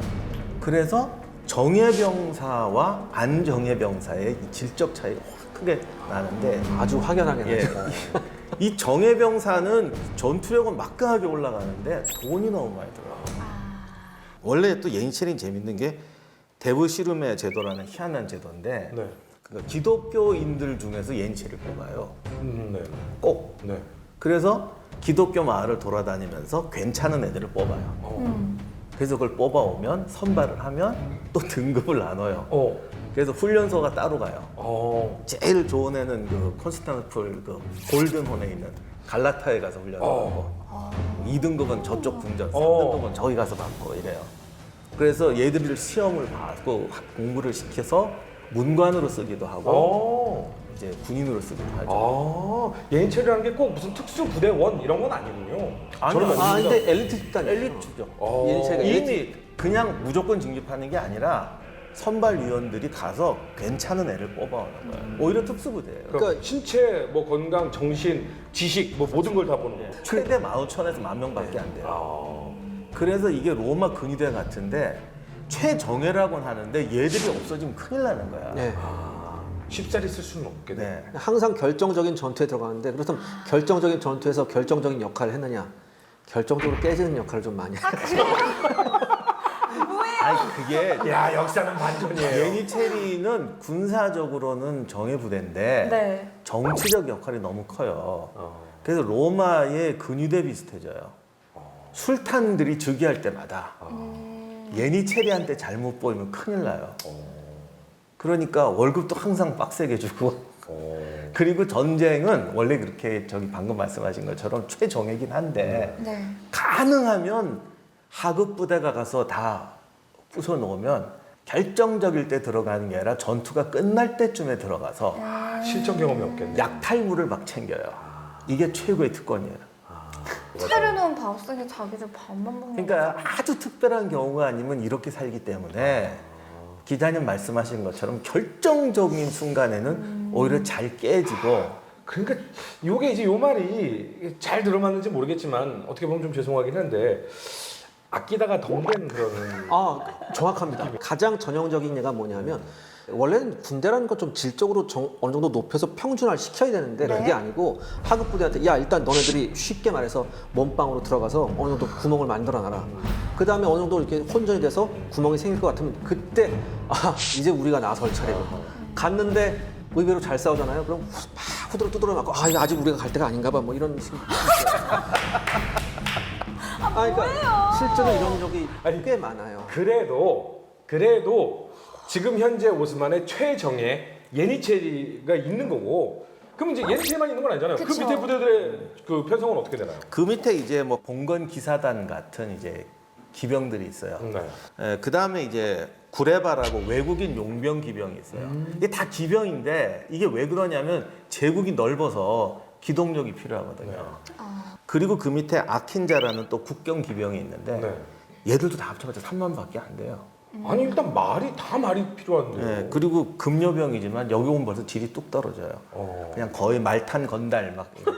[SPEAKER 4] 그래서 정예병사와 안정예병사의 이 질적 차이가 확 크게 나는데
[SPEAKER 5] 아주 확연하게
[SPEAKER 4] 예.
[SPEAKER 5] 나죠.
[SPEAKER 4] 이 정예병사는 전투력은 막강하게 올라가는데 돈이 너무 많이 들어요. 원래 또 예니체리는 재밌는 게 데브시르메 제도라는 희한한 제도인데
[SPEAKER 1] 네.
[SPEAKER 4] 그러니까 기독교인들 중에서 예니체를 뽑아요.
[SPEAKER 1] 네.
[SPEAKER 4] 꼭.
[SPEAKER 1] 네.
[SPEAKER 4] 그래서 기독교 마을을 돌아다니면서 괜찮은 애들을 뽑아요. 그래서 그걸 뽑아오면 선발을 하면 또 등급을 나눠요. 그래서 훈련소가 따로 가요.
[SPEAKER 1] 어.
[SPEAKER 4] 제일 좋은 애는 그 콘스탄티노플 그 골든혼에 있는 갈라타에 가서 훈련하고 2등급은 저쪽 궁전, 3등급은 저기 가서 받고 이래요. 그래서 얘들을 시험을 받고 공부를 시켜서 문관으로 쓰기도 하고 이제 군인으로 쓰기도 하죠.
[SPEAKER 1] 예인체리라는 게 꼭 무슨 특수부대원 이런 건 아니군요. 저는
[SPEAKER 5] 근데 엘리트 집단
[SPEAKER 4] 엘리트죠.
[SPEAKER 5] 예니체가 엘리트.
[SPEAKER 4] 이미 그냥 무조건 징집하는 게 아니라 선발위원들이 가서 괜찮은 애를 뽑아오는 거예요. 오히려 특수부대예요.
[SPEAKER 1] 그러니까 신체, 뭐 건강, 정신, 지식, 뭐 모든 걸 다 보는 거예요.
[SPEAKER 4] 최대 11,000에서 10,000명밖에 안 돼요. 그래서 이게 로마 근위대 같은데 최정예라고는 하는데 얘들이 없어지면 큰일 나는 거야.
[SPEAKER 5] 네.
[SPEAKER 1] 쉽사리 쓸 수는 없겠네.
[SPEAKER 4] 네.
[SPEAKER 5] 항상 결정적인 전투에 들어가는데 그렇다면 결정적인 전투에서 결정적인 역할을 했느냐? 결정적으로 깨지는 역할을 좀 많이 해요.
[SPEAKER 4] 아니 그게
[SPEAKER 1] 야, 역사는 반전이에요.
[SPEAKER 4] 예니체리는 군사적으로는 정예부대인데
[SPEAKER 2] 네.
[SPEAKER 4] 정치적 역할이 너무 커요. 그래서 로마의 근위대 비슷해져요. 술탄들이 즉위할 때마다 예니체리한테 잘못 보이면 큰일 나요. 그러니까 월급도 항상 빡세게 주고 그리고 전쟁은 원래 그렇게 저기 방금 말씀하신 것처럼 최정예긴 한데
[SPEAKER 2] 네.
[SPEAKER 4] 가능하면 하급 부대가 가서 다 부숴놓으면 결정적일 때 들어가는 게 아니라 전투가 끝날 때쯤에 들어가서
[SPEAKER 1] 실전 경험이 없겠네.
[SPEAKER 4] 약탈물을 막 챙겨요. 이게 최고의 특권이에요.
[SPEAKER 2] 차려놓은 밥상에 자기들 밥만 먹는
[SPEAKER 4] 그러니까 아주 특별한 경우가 아니면 이렇게 살기 때문에 기자님 말씀하신 것처럼 결정적인 순간에는 오히려 잘 깨지고
[SPEAKER 1] 그러니까 요게 이제 요 말이 잘 들어맞는지 모르겠지만 어떻게 보면 좀 죄송하긴 한데 아끼다가 덩댄 그런
[SPEAKER 5] 정확합니다. 가장 전형적인 예가 뭐냐면 원래는 군대라는 건 좀 질적으로 어느 정도 높여서 평준화를 시켜야 되는데
[SPEAKER 2] 네.
[SPEAKER 5] 그게 아니고 하급 부대한테 야 일단 너네들이 쉽게 말해서 몸빵으로 들어가서 어느 정도 구멍을 만들어놔라. 그 다음에 어느 정도 이렇게 혼전이 돼서 구멍이 생길 것 같으면 그때 이제 우리가 나설 차례고 갔는데 의외로 잘 싸우잖아요. 그럼 막 후드로 두드려 맞고 이거 아직 우리가 갈 때가 아닌가 봐 뭐 이런 식으로. 그러니까 실제로 이런 적이 꽤 많아요.
[SPEAKER 1] 그래도 지금 현재 오스만의 최정예 예니체리가 있는 거고 그럼 이제 예니체리만 있는 건 아니잖아요. 그
[SPEAKER 2] 그쵸.
[SPEAKER 1] 밑에 부대들의 그 편성은 어떻게 되나요?
[SPEAKER 4] 그 밑에 이제 뭐 봉건 기사단 같은 이제 기병들이 있어요.
[SPEAKER 1] 네.
[SPEAKER 4] 그 다음에 이제 구레바라고 외국인 용병 기병이 있어요. 이게 다 기병인데 이게 왜 그러냐면 제국이 넓어서 기동력이 필요하거든요. 그리고 그 밑에 아킨자라는 또 국경 기병이 있는데
[SPEAKER 1] 네.
[SPEAKER 4] 얘들도 다 합쳐봤자 3만밖에 안 돼요.
[SPEAKER 1] 아니 일단 말이 필요한데요.
[SPEAKER 4] 네, 그리고 금요병이지만 여기 오면 벌써 질이 뚝 떨어져요. 그냥 거의 말탄 건달 막 이렇게.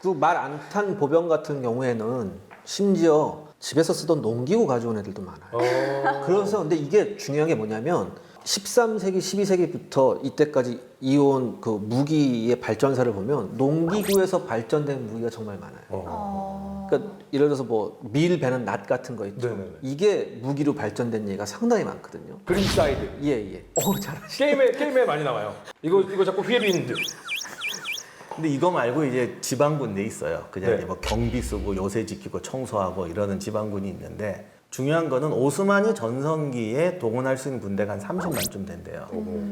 [SPEAKER 5] 그리고 말 안 탄 보병 같은 경우에는 심지어 집에서 쓰던 농기구 가져온 애들도 많아요. 그래서 근데 이게 중요한 게 뭐냐면 13세기, 12세기부터 이때까지 이어온 그 무기의 발전사를 보면 농기구에서 발전된 무기가 정말 많아요. 그러니까 예를 들어서 뭐 밀 베는 낫 같은 거 있죠.
[SPEAKER 1] 네네네.
[SPEAKER 5] 이게 무기로 발전된 예가 상당히 많거든요.
[SPEAKER 1] 그린사이드
[SPEAKER 5] 예. 잘하시네.
[SPEAKER 1] 게임에 많이 나와요. 이거 자꾸 휘비는데.
[SPEAKER 4] 근데 이거 말고 이제 지방군 내 있어요. 그냥
[SPEAKER 1] 네.
[SPEAKER 4] 이제 뭐 경비 쓰고 요새 지키고 청소하고 이러는 지방군이 있는데 중요한 거는 오스만이 전성기에 동원할 수 있는 군대가 한 30만쯤 된대요.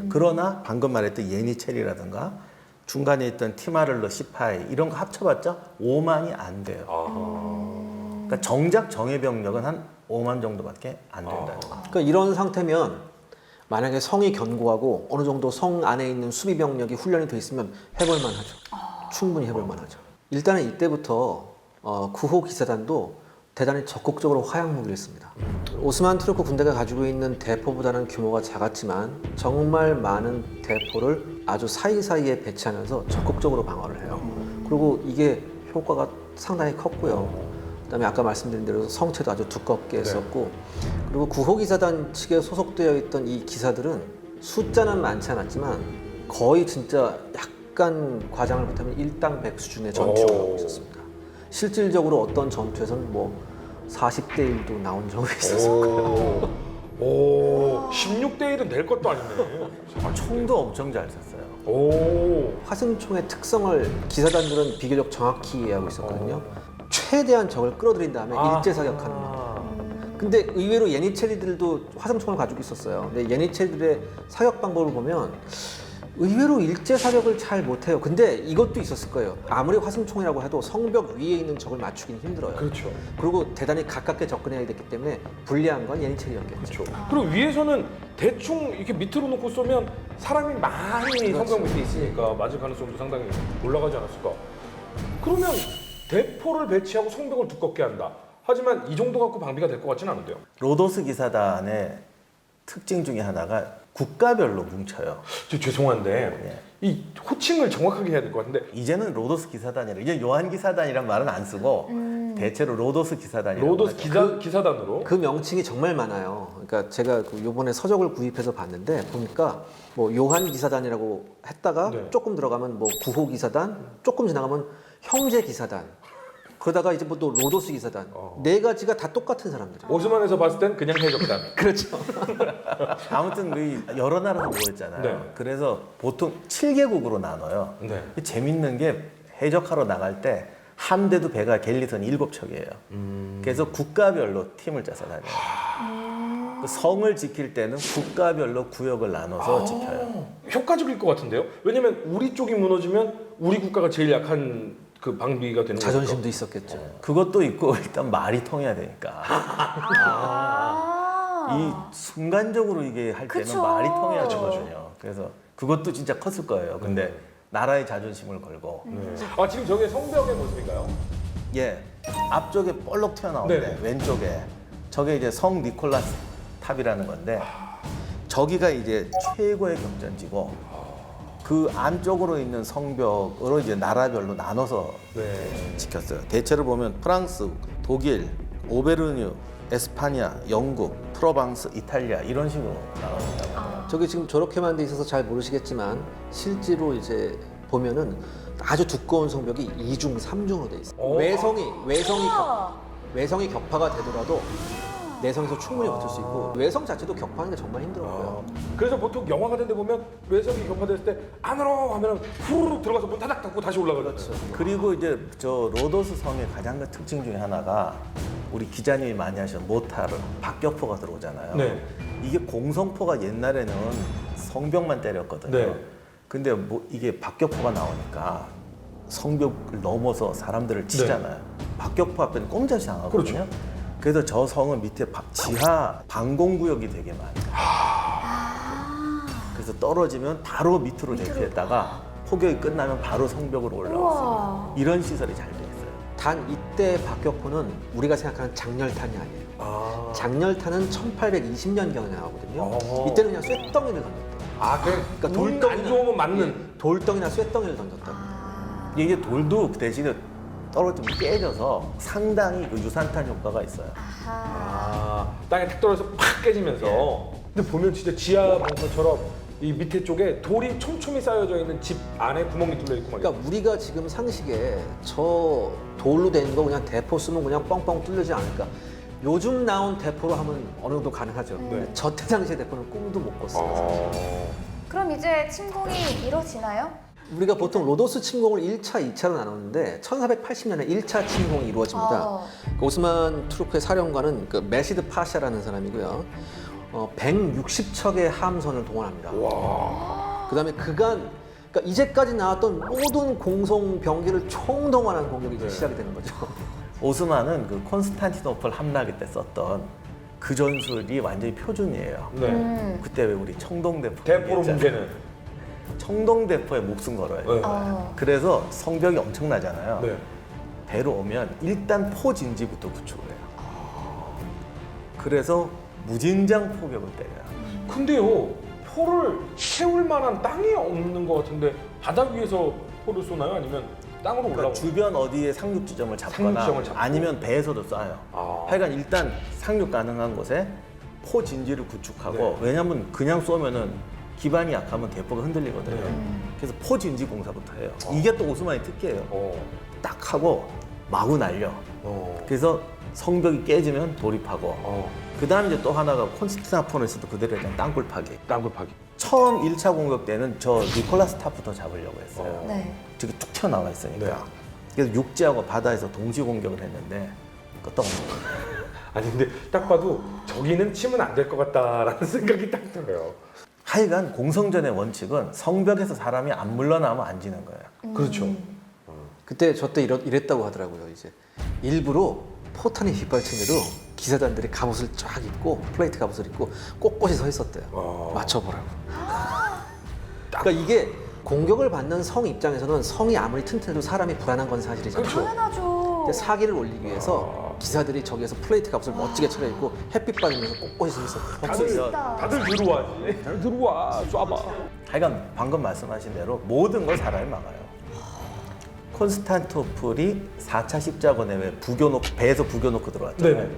[SPEAKER 4] 그러나 방금 말했던 예니체리라든가 중간에 있던 티마를로 시파이 이런 거 합쳐봤자 5만이 안 돼요. 그러니까 정작 정예병력은 한 5만 정도밖에 안 된다는 거죠.
[SPEAKER 5] 그러니까 이런 상태면 만약에 성이 견고하고 어느 정도 성 안에 있는 수비 병력이 훈련이 돼 있으면 해볼 만하죠. 충분히 해볼 만하죠. 일단은 이때부터 구호 기사단도 대단히 적극적으로 화약 무기를 씁니다. 오스만 투르크 군대가 가지고 있는 대포보다는 규모가 작았지만 정말 많은 대포를 아주 사이사이에 배치하면서 적극적으로 방어를 해요. 그리고 이게 효과가 상당히 컸고요. 그다음에 아까 말씀드린 대로 성체도 아주 두껍게 했었고 그리고 구호기사단 측에 소속되어 있던 이 기사들은 숫자는 많지 않았지만 거의 진짜 약간 과장을 못하면 일당백 수준의 전투를 하고 있었습니다. 실질적으로 어떤 전투에서는 뭐 40대 1도 나온 적이 있었어요.
[SPEAKER 1] 오, 16대 1은 될 것도 아니네.
[SPEAKER 4] 총도 엄청 잘 쐈어요.
[SPEAKER 1] 오,
[SPEAKER 5] 화승총의 특성을 기사단들은 비교적 정확히 이해하고 있었거든요. 최대한 적을 끌어들인 다음에 일제 사격하는 거. 근데 의외로 예니체리들도 화성총을 가지고 있었어요. 근데 예니체리들의 사격 방법을 보면 의외로 일제 사격을 잘 못해요. 근데 이것도 있었을 거예요. 아무리 화성총이라고 해도 성벽 위에 있는 적을 맞추기는 힘들어요.
[SPEAKER 1] 그렇죠.
[SPEAKER 5] 그리고 대단히 가깝게 접근해야 됐기 때문에 불리한 건 예니체리였겠죠.
[SPEAKER 1] 그렇죠. 그리고 위에서는 대충 이렇게 밑으로 놓고 쏘면 사람이 많이 성벽 밑에 있으니까 맞을 가능성도 상당히 올라가지 않았을까. 그러면 대포를 배치하고 성벽을 두껍게 한다. 하지만 이 정도 갖고 방비가 될 것 같지는 않은데요.
[SPEAKER 4] 로도스 기사단의 특징 중에 하나가 국가별로 뭉쳐요.
[SPEAKER 1] 저 죄송한데 이 호칭을 정확하게 해야 될 것 같은데
[SPEAKER 4] 이제는 로도스 기사단이라 이제 요한 기사단이란 말은 안 쓰고 대체로 로도스 기사단이라고
[SPEAKER 1] 로도스
[SPEAKER 4] 하죠.
[SPEAKER 1] 기사단으로
[SPEAKER 5] 그 명칭이 정말 많아요. 그러니까 제가 요번에 서적을 구입해서 봤는데 보니까 뭐 요한 기사단이라고 했다가
[SPEAKER 1] 네.
[SPEAKER 5] 조금 들어가면 뭐 구호 기사단, 조금 지나가면 형제 기사단. 그러다가 이제 뭐 또 로도스 기사단. 네 가지가 다 똑같은 사람들이에요.
[SPEAKER 1] 오스만에서 봤을 땐 그냥 해적단.
[SPEAKER 5] 그렇죠.
[SPEAKER 4] 아무튼 여러 나라가 모였잖아요.
[SPEAKER 1] 네.
[SPEAKER 4] 그래서 보통 7개국으로 나눠요.
[SPEAKER 1] 네.
[SPEAKER 4] 재밌는 게 해적하러 나갈 때 함대도 배가 갤리선이 7척이에요. 그래서 국가별로 팀을 짜서 다녀요. 그 성을 지킬 때는 국가별로 구역을 나눠서 지켜요.
[SPEAKER 1] 효과적일 것 같은데요. 왜냐면 우리 쪽이 무너지면 우리 국가가 제일 약한 그 방비가 되는 거죠.
[SPEAKER 5] 자존심도 있었겠죠.
[SPEAKER 4] 그것도 있고 일단 말이 통해야 되니까. 이 순간적으로 이게 할 때는
[SPEAKER 2] 그쵸.
[SPEAKER 4] 말이 통해야 되거든요. 그래서 그것도 진짜 컸을 거예요. 근데 나라의 자존심을 걸고
[SPEAKER 1] 아 지금 저게 성벽의 모습인가요?
[SPEAKER 4] 예 앞쪽에 볼록 튀어나오는데
[SPEAKER 1] 네네.
[SPEAKER 4] 왼쪽에 저게 이제 성 니콜라스 탑이라는 건데 저기가 이제 최고의 경전지고 그 안쪽으로 있는 성벽으로 이제 나라별로 나눠서 지켰어요. 대체로 보면 프랑스, 독일, 오베르뉴, 에스파냐, 영국, 프로방스, 이탈리아 이런 식으로 나눠진다고.
[SPEAKER 5] 저게 지금 저렇게만 돼 있어서 잘 모르시겠지만 실제로 이제 보면은 아주 두꺼운 성벽이 2중, 3중으로 돼 있어요.
[SPEAKER 1] 오.
[SPEAKER 5] 외성이 격파가 되더라도 내성에서 충분히 버틸 수 있고 외성 자체도 격파하는 게 정말 힘들어요.
[SPEAKER 1] 그래서 보통 영화 같은 데 보면 외석이 격파됐을 때 안으로 하면 후루룩 들어가서 문 타닥 닫고 다시 올라가죠.
[SPEAKER 4] 그리고 이제 저 로도스 성의 가장 큰 특징 중에 하나가 우리 기자님이 많이 하신 모타르, 박격포가 들어오잖아요.
[SPEAKER 1] 네.
[SPEAKER 4] 이게 공성포가 옛날에는 성벽만 때렸거든요.
[SPEAKER 1] 네.
[SPEAKER 4] 근데 뭐 이게 박격포가 나오니까 성벽을 넘어서 사람들을 치잖아요. 박격포 앞에는 꼼짝이 당하거든요.
[SPEAKER 1] 그렇죠.
[SPEAKER 4] 그래서 저 성은 밑에 지하 방공구역이 되게 많아요. 그래서 떨어지면 바로 밑으로 대피했다가 포격이 끝나면 바로 성벽으로 올라왔어요. 이런 시설이 잘 돼 있어요.
[SPEAKER 5] 단 이때 박격포는 우리가 생각하는 장렬탄이 아니에요. 장렬탄은 1820년경에 나오거든요. 이때는 그냥 쇳덩이를 던졌대요.
[SPEAKER 1] 아 그러니까 돌덩이 안 좋으면 맞는.
[SPEAKER 5] 돌덩이나 쇳덩이를 던졌다고.
[SPEAKER 4] 이게 돌도 그 대신에 떨어지면 깨져서 상당히 그 유산탄 효과가 있어요.
[SPEAKER 1] 아 땅에 탁 떨어져서 팍 깨지면서. 근데 보면 진짜 지하 벙커처럼 이 밑에 쪽에 돌이 촘촘히 쌓여져 있는 집 안에 구멍이 뚫려 있고 막.
[SPEAKER 5] 그러니까 우리가 지금 상식에 저 돌로 된 거 그냥 대포 쓰면 그냥 뻥뻥 뚫리지 않을까. 요즘 나온 대포로 하면 어느 정도 가능하죠. 근데 저때 당시의 대포는 꿈도 못 꿨어요.
[SPEAKER 2] 그럼 이제 침공이 이루어지나요?
[SPEAKER 5] 우리가 보통 로도스 침공을 1차, 2차로 나눴는데 1480년에 1차 침공이 이루어집니다. 그 오스만 투르크의 사령관은 그 메시드 파샤라는 사람이고요. 160척의 함선을 동원합니다. 그다음에 그러니까 이제까지 나왔던 모든 공성 병기를 총동원한 공격이 이제 시작이 되는 거죠.
[SPEAKER 4] 오스만은 그 콘스탄티노플 함락일 때 썼던 그 전술이 완전히 표준이에요.
[SPEAKER 1] 네.
[SPEAKER 4] 그때 왜 우리 청동대포
[SPEAKER 1] 대포로
[SPEAKER 4] 얘기했잖아요.
[SPEAKER 1] 문제는.
[SPEAKER 4] 청동대포에 목숨 걸어요.
[SPEAKER 1] 네.
[SPEAKER 4] 그래서 성벽이 엄청나잖아요.
[SPEAKER 1] 네.
[SPEAKER 4] 배로 오면 일단 포진지부터 구축을 해요. 그래서 무진장 포격을 때려요.
[SPEAKER 1] 근데요 포를 채울 만한 땅이 없는 것 같은데 바닥 위에서 포를 쏘나요? 아니면 땅으로
[SPEAKER 4] 그러니까
[SPEAKER 1] 올라오나요?
[SPEAKER 4] 주변 어디에 상륙 지점을 잡거나
[SPEAKER 1] 상륙지점을 잡고.
[SPEAKER 4] 아니면 배에서도 쏴요.
[SPEAKER 1] 아.
[SPEAKER 4] 하여간 일단 상륙 가능한 곳에 포진지를 구축하고
[SPEAKER 1] 네.
[SPEAKER 4] 왜냐하면 그냥 쏘면은 기반이 약하면 대포가 흔들리거든요. 그래서 포진지 공사부터 해요. 이게 또 오스만의 특기예요. 딱 하고 마구 날려. 그래서 성벽이 깨지면 돌입하고 그 다음에 이제 또 하나가 콘스탄티노플에서도 그대로 그냥 땅굴 파기.
[SPEAKER 1] 땅굴 파기.
[SPEAKER 4] 처음 1차 공격 때는 저 니콜라스 탑부터 잡으려고 했어요.
[SPEAKER 2] 네.
[SPEAKER 4] 저기 툭 튀어나와 있으니까.
[SPEAKER 1] 네.
[SPEAKER 4] 그래서 육지하고 바다에서 동시 공격을 했는데 끄떡.
[SPEAKER 1] 아니 근데 딱 봐도 저기는 치면 안 될 것 같다라는 생각이 딱 들어요.
[SPEAKER 4] 하여간 공성전의 원칙은 성벽에서 사람이 안 물러나면 안 지는 거예요.
[SPEAKER 1] 그렇죠.
[SPEAKER 5] 그때 저 때 이랬다고 하더라고요. 이제 일부러 포탄이 빗발치대로 기사단들이 갑옷을 쫙 입고 플레이트 갑옷을 입고 꼿꼿이 서 있었대요. 맞춰보라고. 그러니까 이게 공격을 받는 성 입장에서는 성이 아무리 튼튼해도 사람이 불안한 건 사실이잖아요.
[SPEAKER 1] 그렇죠.
[SPEAKER 2] 당연하죠.
[SPEAKER 5] 근데 사기를 올리기 위해서 기사들이 저기에서 플레이트 값을 멋지게 차려입고 햇빛 받으면서 꼿꼿이 서 있었대요.
[SPEAKER 1] 다들 들어와지. 다들 들어와 쏴봐.
[SPEAKER 4] 하여간 방금 말씀하신 대로 모든 걸 사람이 막아요. 콘스탄티노플이 4차 십자군에 왜 배에서 부겨 놓고 들어왔잖아요.
[SPEAKER 1] 네네.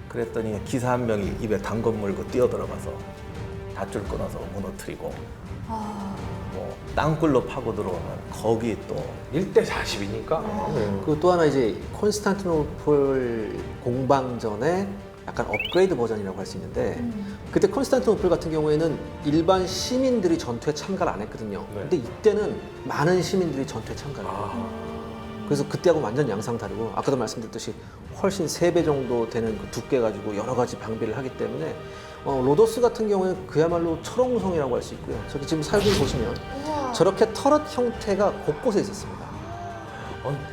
[SPEAKER 4] 그랬더니 기사 한 명이 입에 당근 물고 뛰어들어가서 밧줄 끊어서 무너뜨리고 뭐 땅굴로 파고 들어오면 거기 또
[SPEAKER 1] 1대 40이니까.
[SPEAKER 5] 그리고 또 하나 이제 콘스탄티노플 공방전의 약간 업그레이드 버전이라고 할 수 있는데 그때 콘스탄티노플 같은 경우에는 일반 시민들이 전투에 참가를 안 했거든요.
[SPEAKER 1] 네.
[SPEAKER 5] 근데 이때는 많은 시민들이 전투에 참가를 해요. 그래서 그때하고 완전 양상 다르고 아까도 말씀드렸듯이 훨씬 3배 정도 되는 그 두께 가지고 여러 가지 방비를 하기 때문에 로도스 같은 경우에는 그야말로 철옹성이라고 할 수 있고요. 저기 지금 사진 보시면
[SPEAKER 2] 우와.
[SPEAKER 5] 저렇게 터렛 형태가 곳곳에 있었습니다.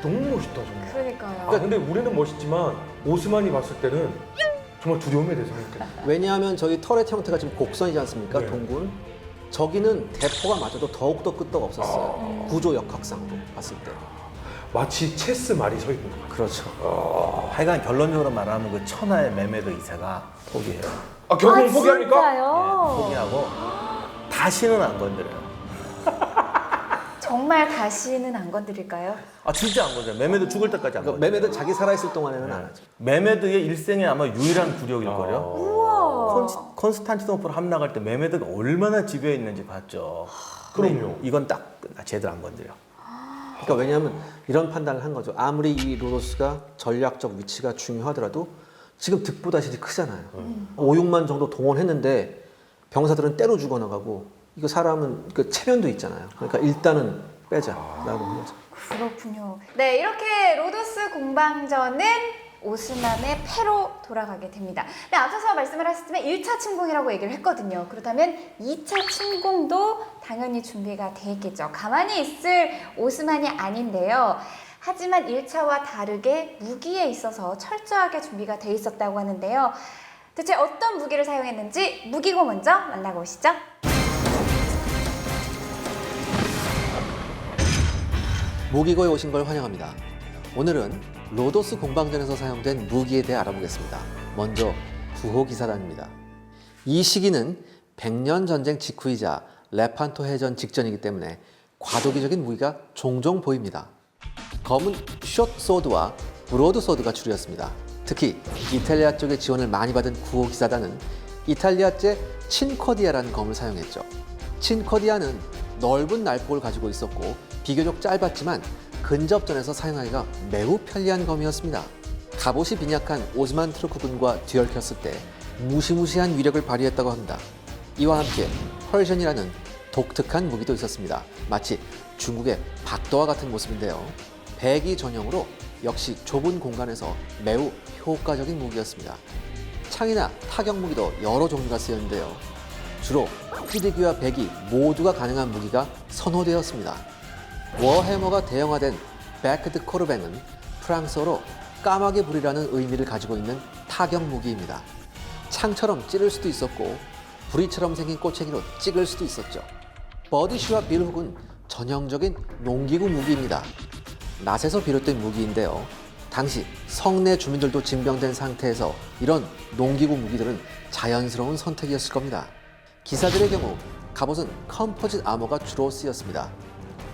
[SPEAKER 1] 너무 멋있다 정말.
[SPEAKER 2] 그러니까요.
[SPEAKER 1] 근데 우리는 멋있지만 오스만이 봤을 때는 정말 두려움에 대해서 생각해.
[SPEAKER 5] 왜냐하면 저희 터렛 형태가 지금 곡선이지 않습니까?
[SPEAKER 1] 네.
[SPEAKER 5] 동굴. 저기는 대포가 맞아도 더욱더 끄떡 없었어요. 구조 역학상으로 봤을 때.
[SPEAKER 1] 마치 체스 말이 서 있는 것 같아요.
[SPEAKER 5] 그렇죠.
[SPEAKER 4] 하여간 결론적으로 말하면 그 천하의 매매도 이세가 포기해요.
[SPEAKER 1] 결국 포기합니까?
[SPEAKER 2] 진짜요?
[SPEAKER 4] 포기하고 다시는 안 건드려요.
[SPEAKER 2] 정말 다시는 안 건드릴까요?
[SPEAKER 4] 아 진짜 안 건드려요. 매매도 죽을 때까지 안
[SPEAKER 5] 그러니까
[SPEAKER 4] 건드려요.
[SPEAKER 5] 매매도 자기 살아있을 동안에는 안 하죠.
[SPEAKER 4] 매매드의 일생에 아마 유일한 굴욕일걸요.
[SPEAKER 2] 우와.
[SPEAKER 4] 콘스탄티노플 함락할 때 매매드가 얼마나 집요했는지 봤죠.
[SPEAKER 1] 그럼요.
[SPEAKER 4] 이건 딱 제대로 안 건드려.
[SPEAKER 5] 그러니까 왜냐하면 이런 판단을 한 거죠. 아무리 이 로도스가 전략적 위치가 중요하더라도 지금 득보다실이 크잖아요. 5, 6만 정도 동원했는데 병사들은 때로 죽어나가고 이거 사람은 그 체면도 있잖아요. 그러니까 일단은 빼자라고 한 거죠.
[SPEAKER 2] 그렇군요. 네, 이렇게 로도스 공방전은 오스만의 패로 돌아가게 됩니다. 네, 앞서서 말씀을 하셨지만 1차 침공이라고 얘기를 했거든요. 그렇다면 2차 침공도 당연히 준비가 돼 있겠죠. 가만히 있을 오스만이 아닌데요. 하지만 1차와 다르게 무기에 있어서 철저하게 준비가 돼 있었다고 하는데요. 대체 어떤 무기를 사용했는지 무기고 먼저 만나고 오시죠.
[SPEAKER 5] 무기고에 오신 걸 환영합니다. 오늘은 로도스 공방전에서 사용된 무기에 대해 알아보겠습니다. 먼저 구호기사단입니다. 이 시기는 100년 전쟁 직후이자 레판토 해전 직전이기 때문에 과도기적인 무기가 종종 보입니다. 검은 숏소드와 브로드소드가 주류였습니다. 특히 이탈리아 쪽의 지원을 많이 받은 구호기사단은 이탈리아제 친코디아라는 검을 사용했죠. 친코디아는 넓은 날폭을 가지고 있었고 비교적 짧았지만 근접전에서 사용하기가 매우 편리한 검이었습니다. 갑옷이 빈약한 오스만 투르크 군과 뒤얽혔을 때 무시무시한 위력을 발휘했다고 합니다. 이와 함께 펄션이라는 독특한 무기도 있었습니다. 마치 중국의 박도와 같은 모습인데요. 배기 전용으로 역시 좁은 공간에서 매우 효과적인 무기였습니다. 창이나 타격 무기도 여러 종류가 쓰였는데요. 주로 찌르기와 배기 모두가 가능한 무기가 선호되었습니다. 워해머가 대형화된 베크드 코르뱅은 프랑스어로 까마귀 불이라는 의미를 가지고 있는 타격 무기입니다. 창처럼 찌를 수도 있었고 부리처럼 생긴 꼬챙이로 찍을 수도 있었죠. 버디쉬와 빌훅은 전형적인 농기구 무기입니다. 낫에서 비롯된 무기인데요. 당시 성내 주민들도 징병된 상태에서 이런 농기구 무기들은 자연스러운 선택이었을 겁니다. 기사들의 경우 갑옷은 컴포짓 아머가 주로 쓰였습니다.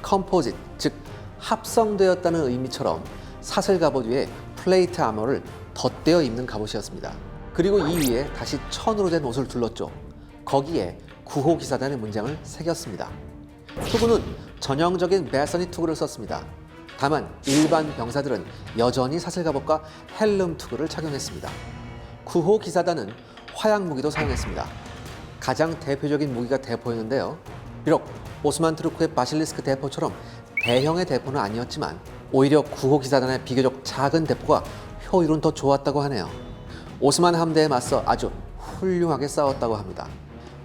[SPEAKER 5] 컴포짓, 즉 합성되었다는 의미처럼 사슬 갑옷 위에 플레이트 아머를 덧대어 입는 갑옷이었습니다. 그리고 이 위에 다시 천으로 된 옷을 둘렀죠. 거기에 구호기사단의 문장을 새겼습니다. 투구는 전형적인 배서니 투구를 썼습니다. 다만 일반 병사들은 여전히 사슬 갑옷과 헬름 투구를 착용했습니다. 구호기사단은 화약 무기도 사용했습니다. 가장 대표적인 무기가 대포였는데요. 비록 오스만 투르크의 바실리스크 대포처럼 대형의 대포는 아니었지만 오히려 구호기사단의 비교적 작은 대포가 효율은 더 좋았다고 하네요. 오스만 함대에 맞서 아주 훌륭하게 싸웠다고 합니다.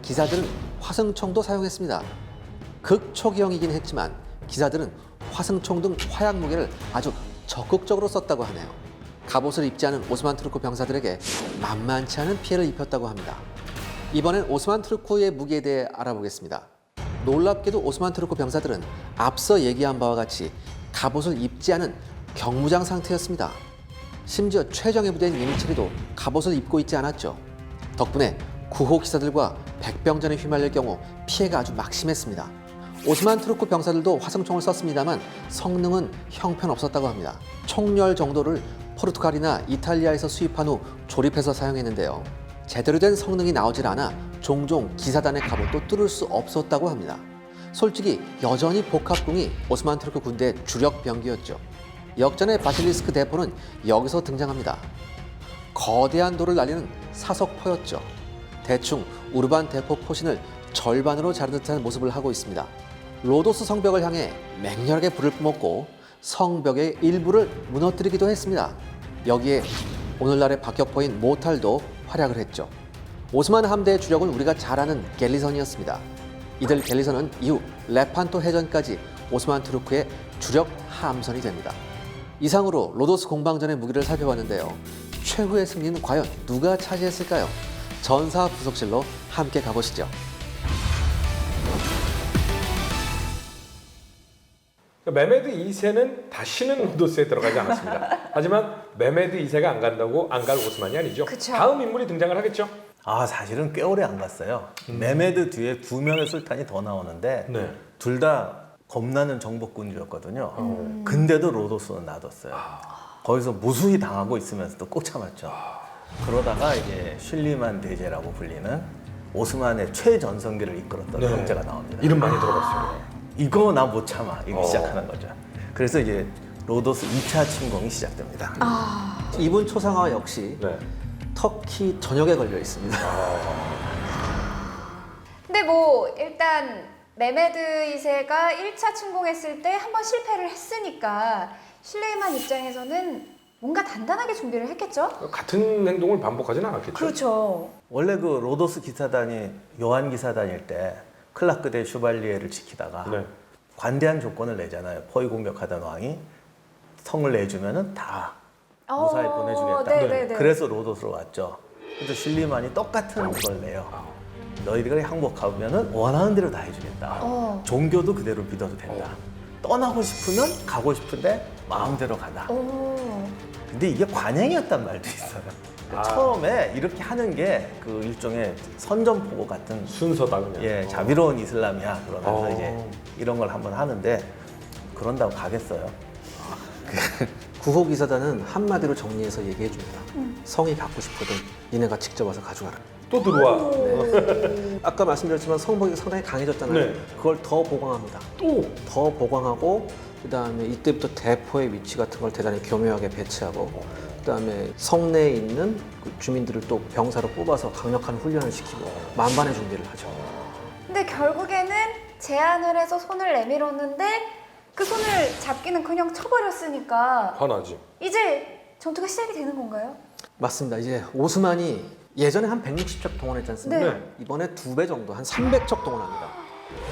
[SPEAKER 5] 기사들은 화승총도 사용했습니다. 극초기형이긴 했지만 기사들은 화승총 등 화약 무기를 아주 적극적으로 썼다고 하네요. 갑옷을 입지 않은 오스만 투르크 병사들에게 만만치 않은 피해를 입혔다고 합니다. 이번엔 오스만 투르크의 무기에 대해 알아보겠습니다. 놀랍게도 오스만 투르크 병사들은 앞서 얘기한 바와 같이 갑옷을 입지 않은 경무장 상태였습니다. 심지어 최정예 부대인 예니체리도 갑옷을 입고 있지 않았죠. 덕분에 구호 기사들과 백병전에 휘말릴 경우 피해가 아주 막심했습니다. 오스만 투르크 병사들도 화승총을 썼습니다만 성능은 형편없었다고 합니다. 총열 정도를 포르투갈이나 이탈리아에서 수입한 후 조립해서 사용했는데요. 제대로 된 성능이 나오질 않아 종종 기사단의 갑옷도 뚫을 수 없었다고 합니다. 솔직히 여전히 복합궁이 오스만 투르크 군대의 주력 병기였죠. 역전의 바실리스크 대포는 여기서 등장합니다. 거대한 돌을 날리는 사석포였죠. 대충 우르반 대포 포신을 절반으로 자른 듯한 모습을 하고 있습니다. 로도스 성벽을 향해 맹렬하게 불을 뿜었고 성벽의 일부를 무너뜨리기도 했습니다. 여기에 오늘날의 박격포인 모탈도 활약을 했죠. 오스만 함대의 주력은 우리가 잘 아는 갤리선이었습니다. 이들 갤리선은 이후 레판토 해전까지 오스만 투르크의 주력 함선이 됩니다. 이상으로 로도스 공방전의 무기를 살펴봤는데요. 최후의 승리는 과연 누가 차지했을까요? 전사 부속실로 함께 가보시죠.
[SPEAKER 1] 메메드 2세는 다시는 로도스에 들어가지 않았습니다. 하지만 메메드 2세가 안 간다고 안 갈 오스만이 아니죠.
[SPEAKER 2] 그쵸.
[SPEAKER 1] 다음 인물이 등장을 하겠죠.
[SPEAKER 4] 아 사실은 꽤 오래 안 갔어요. 메메드 뒤에 두 명의 술탄이 더 나오는데
[SPEAKER 1] 네.
[SPEAKER 4] 둘 다 겁나는 정복군주였거든요. 근데도 로도스는 놔뒀어요. 거기서 무수히 당하고 있으면서도 꼭 참았죠. 그러다가 이제 슐리만 대제라고 불리는 오스만의 최전성기를 이끌었던 형제가 나옵니다.
[SPEAKER 1] 이름 많이 들어봤어요.
[SPEAKER 4] 이거 나 못 참아. 이거 시작하는 거죠. 그래서 이제 로도스 2차 침공이 시작됩니다.
[SPEAKER 5] 이분 초상화 역시
[SPEAKER 1] 네.
[SPEAKER 5] 터키 전역에 걸려 있습니다.
[SPEAKER 2] 근데 뭐 일단 메메드 2세가 1차 침공했을 때 한 번 실패를 했으니까 실레이만 입장에서는 뭔가 단단하게 준비를 했겠죠?
[SPEAKER 1] 같은 행동을 반복하지는 않았겠죠.
[SPEAKER 2] 그렇죠.
[SPEAKER 4] 원래 그 로도스 기사단이 요한 기사단일 때 클라크 대 슈발리에를 지키다가
[SPEAKER 1] 네.
[SPEAKER 4] 관대한 조건을 내잖아요. 포위 공격하던 왕이 성을 내주면은 다 무사히 보내주겠다.
[SPEAKER 2] 네네네.
[SPEAKER 4] 그래서 로도스로 왔죠. 근데 슐리만이 똑같은 걸 내요. 너희들이 항복하면은 원하는 대로 다 해주겠다. 종교도 그대로 믿어도 된다. 떠나고 싶으면 가고 싶은데 마음대로 가다. 근데 이게 관행이었단 말도 있어요. 처음에 이렇게 하는 게 그 일종의 선전포고 같은
[SPEAKER 1] 순서다 그냥.
[SPEAKER 4] 예, 자비로운 이슬람이야. 그러면서
[SPEAKER 1] 어.
[SPEAKER 4] 이제 이런 걸 한번 하는데 그런다고 가겠어요.
[SPEAKER 5] 구호 기사단은 한마디로 정리해서 얘기해 줍니다. 성이 갖고 싶거든 니네가 직접 와서 가져가라.
[SPEAKER 1] 또 들어와.
[SPEAKER 5] 아까 말씀드렸지만 성벽이 상당히 강해졌잖아요.
[SPEAKER 1] 네.
[SPEAKER 5] 그걸 더 보강합니다. 더 보강하고 그다음에 이때부터 대포의 위치 같은 걸 대단히 교묘하게 배치하고 그다음에 성내에 있는 그 주민들을 또 병사로 뽑아서 강력한 훈련을 시키고 만반의 준비를 하죠.
[SPEAKER 2] 근데 결국에는 제안을 해서 손을 내밀었는데 그 손을 잡기는커녕 쳐버렸으니까
[SPEAKER 1] 화나지.
[SPEAKER 2] 이제 전투가 시작이 되는 건가요?
[SPEAKER 5] 맞습니다. 이제 오스만이 예전에 한 160척 동원했지 않습니까?
[SPEAKER 1] 네.
[SPEAKER 5] 이번에 2배 정도, 한 300척 동원합니다.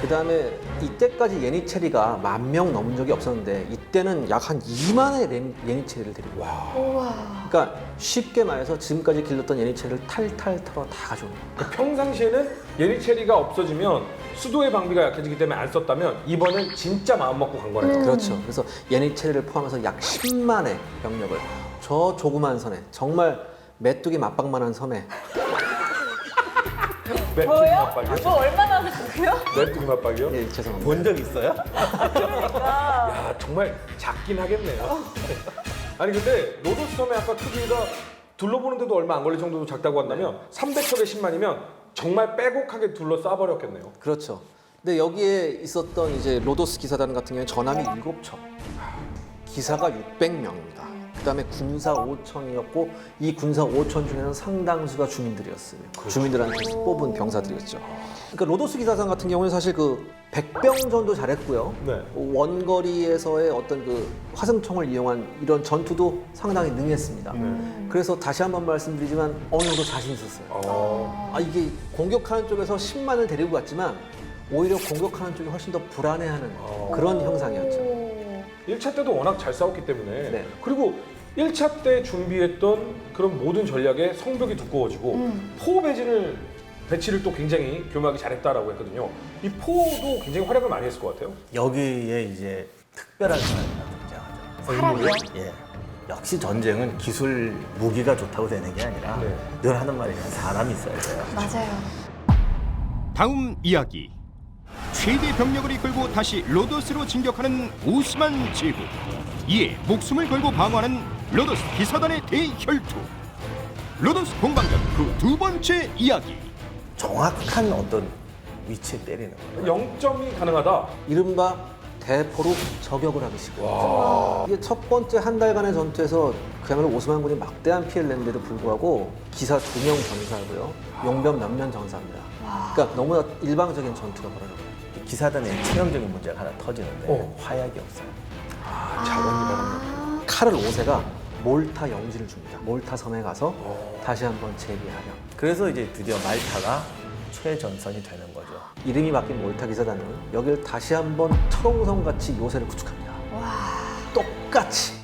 [SPEAKER 5] 그 다음에 이때까지 예니체리가 10,000명 넘은 적이 없었는데 이때는 약 한 2만의 예니체리를 데리고 와요.
[SPEAKER 2] 우와.
[SPEAKER 5] 그러니까 쉽게 말해서 지금까지 길렀던 예니체리를 탈탈 털어 다 가져오는 거예요.
[SPEAKER 1] 그 평상시에는 예니체리가 없어지면 수도의 방비가 약해지기 때문에 안 썼다면 이번엔 진짜 마음 먹고 간 거네요.
[SPEAKER 5] 그렇죠. 그래서 예니체리를 포함해서 약 10만의 병력을 저 조그만 선에 정말 메뚜기 맞박만한 섬에
[SPEAKER 1] 메뚜기 맞박이요?
[SPEAKER 2] 뭐 얼마나 나고요?
[SPEAKER 1] 메뚜기 맞박이요?
[SPEAKER 5] 예, 죄송합니다.
[SPEAKER 4] 본 적 있어요?
[SPEAKER 1] 야 정말 작긴 하겠네요. 아니 근데 로도스 섬의 아까 크기가 둘러보는데도 얼마 안 걸릴 정도로 작다고 한다면 300척에 10만이면 정말 빼곡하게 둘러싸버렸겠네요.
[SPEAKER 5] 그렇죠. 근데 여기에 있었던 이제 로도스 기사단 같은 경우에 전함이 7척. 기사가 600명입니다. 그다음에 군사 5천이었고 이 군사 5천 중에는 상당수가 주민들이었어요. 주민들한테서 뽑은 병사들이었죠. 그러니까 로도스 기사상 같은 경우는 사실 그 백병전도 잘했고요.
[SPEAKER 1] 네.
[SPEAKER 5] 원거리에서의 어떤 그 화승총을 이용한 이런 전투도 상당히 능했습니다. 그래서 다시 한번 말씀드리지만 어느 정도 자신 있었어요. 아, 이게 공격하는 쪽에서 10만을 데리고 갔지만 오히려 공격하는 쪽이 훨씬 더 불안해하는 그런 형상이었죠.
[SPEAKER 1] 1차 때도 워낙 잘 싸웠기 때문에
[SPEAKER 5] 네.
[SPEAKER 1] 그리고 1차 때 준비했던 그런 모든 전략에 성벽이 두꺼워지고 포 배치를 또 굉장히 교묘하게 잘했다라고 했거든요. 이 포도 굉장히 활약을 많이 했을 것 같아요.
[SPEAKER 4] 여기에 이제 특별한 사람이 등장하죠.
[SPEAKER 2] 사람이요?
[SPEAKER 4] 예. 역시 전쟁은 기술 무기가 좋다고 되는 게 아니라
[SPEAKER 1] 네.
[SPEAKER 4] 늘 하는 말이 사람이 있어야 돼요.
[SPEAKER 2] 맞아요.
[SPEAKER 3] 다음 이야기. 최대 병력을 이끌고 다시 로도스로 진격하는 오스만 제국. 이에 목숨을 걸고 방어하는 로도스 기사단의 대혈투. 로도스 공방전 그 두 번째 이야기.
[SPEAKER 4] 정확한 어떤 위치에 때리는 거예요.
[SPEAKER 1] 0점이 가능하다.
[SPEAKER 5] 이른바 대포로 저격을 하기 시작합니다. 이게 첫 번째 한 달간의 전투에서 그야말로 오스만군이 막대한 피해를 냈는데도 불구하고 기사 2명 전사고요. 용병 몇명 전사합니다. 그러니까 너무나 일방적인 전투가 벌어져요.
[SPEAKER 4] 기사단에 치명적인 문제가 하나 터지는데 화약이 없어요.
[SPEAKER 1] 자원이
[SPEAKER 5] 카를 5세가 몰타 영지를 줍니다. 몰타 섬에 가서 다시 한번 재비하려.
[SPEAKER 4] 그래서 이제 드디어 말타가 최전선이 되는 거죠.
[SPEAKER 5] 이름이 바뀐 몰타 기사단은 여기를 다시 한번 철옹성같이 요새를 구축합니다. 똑같이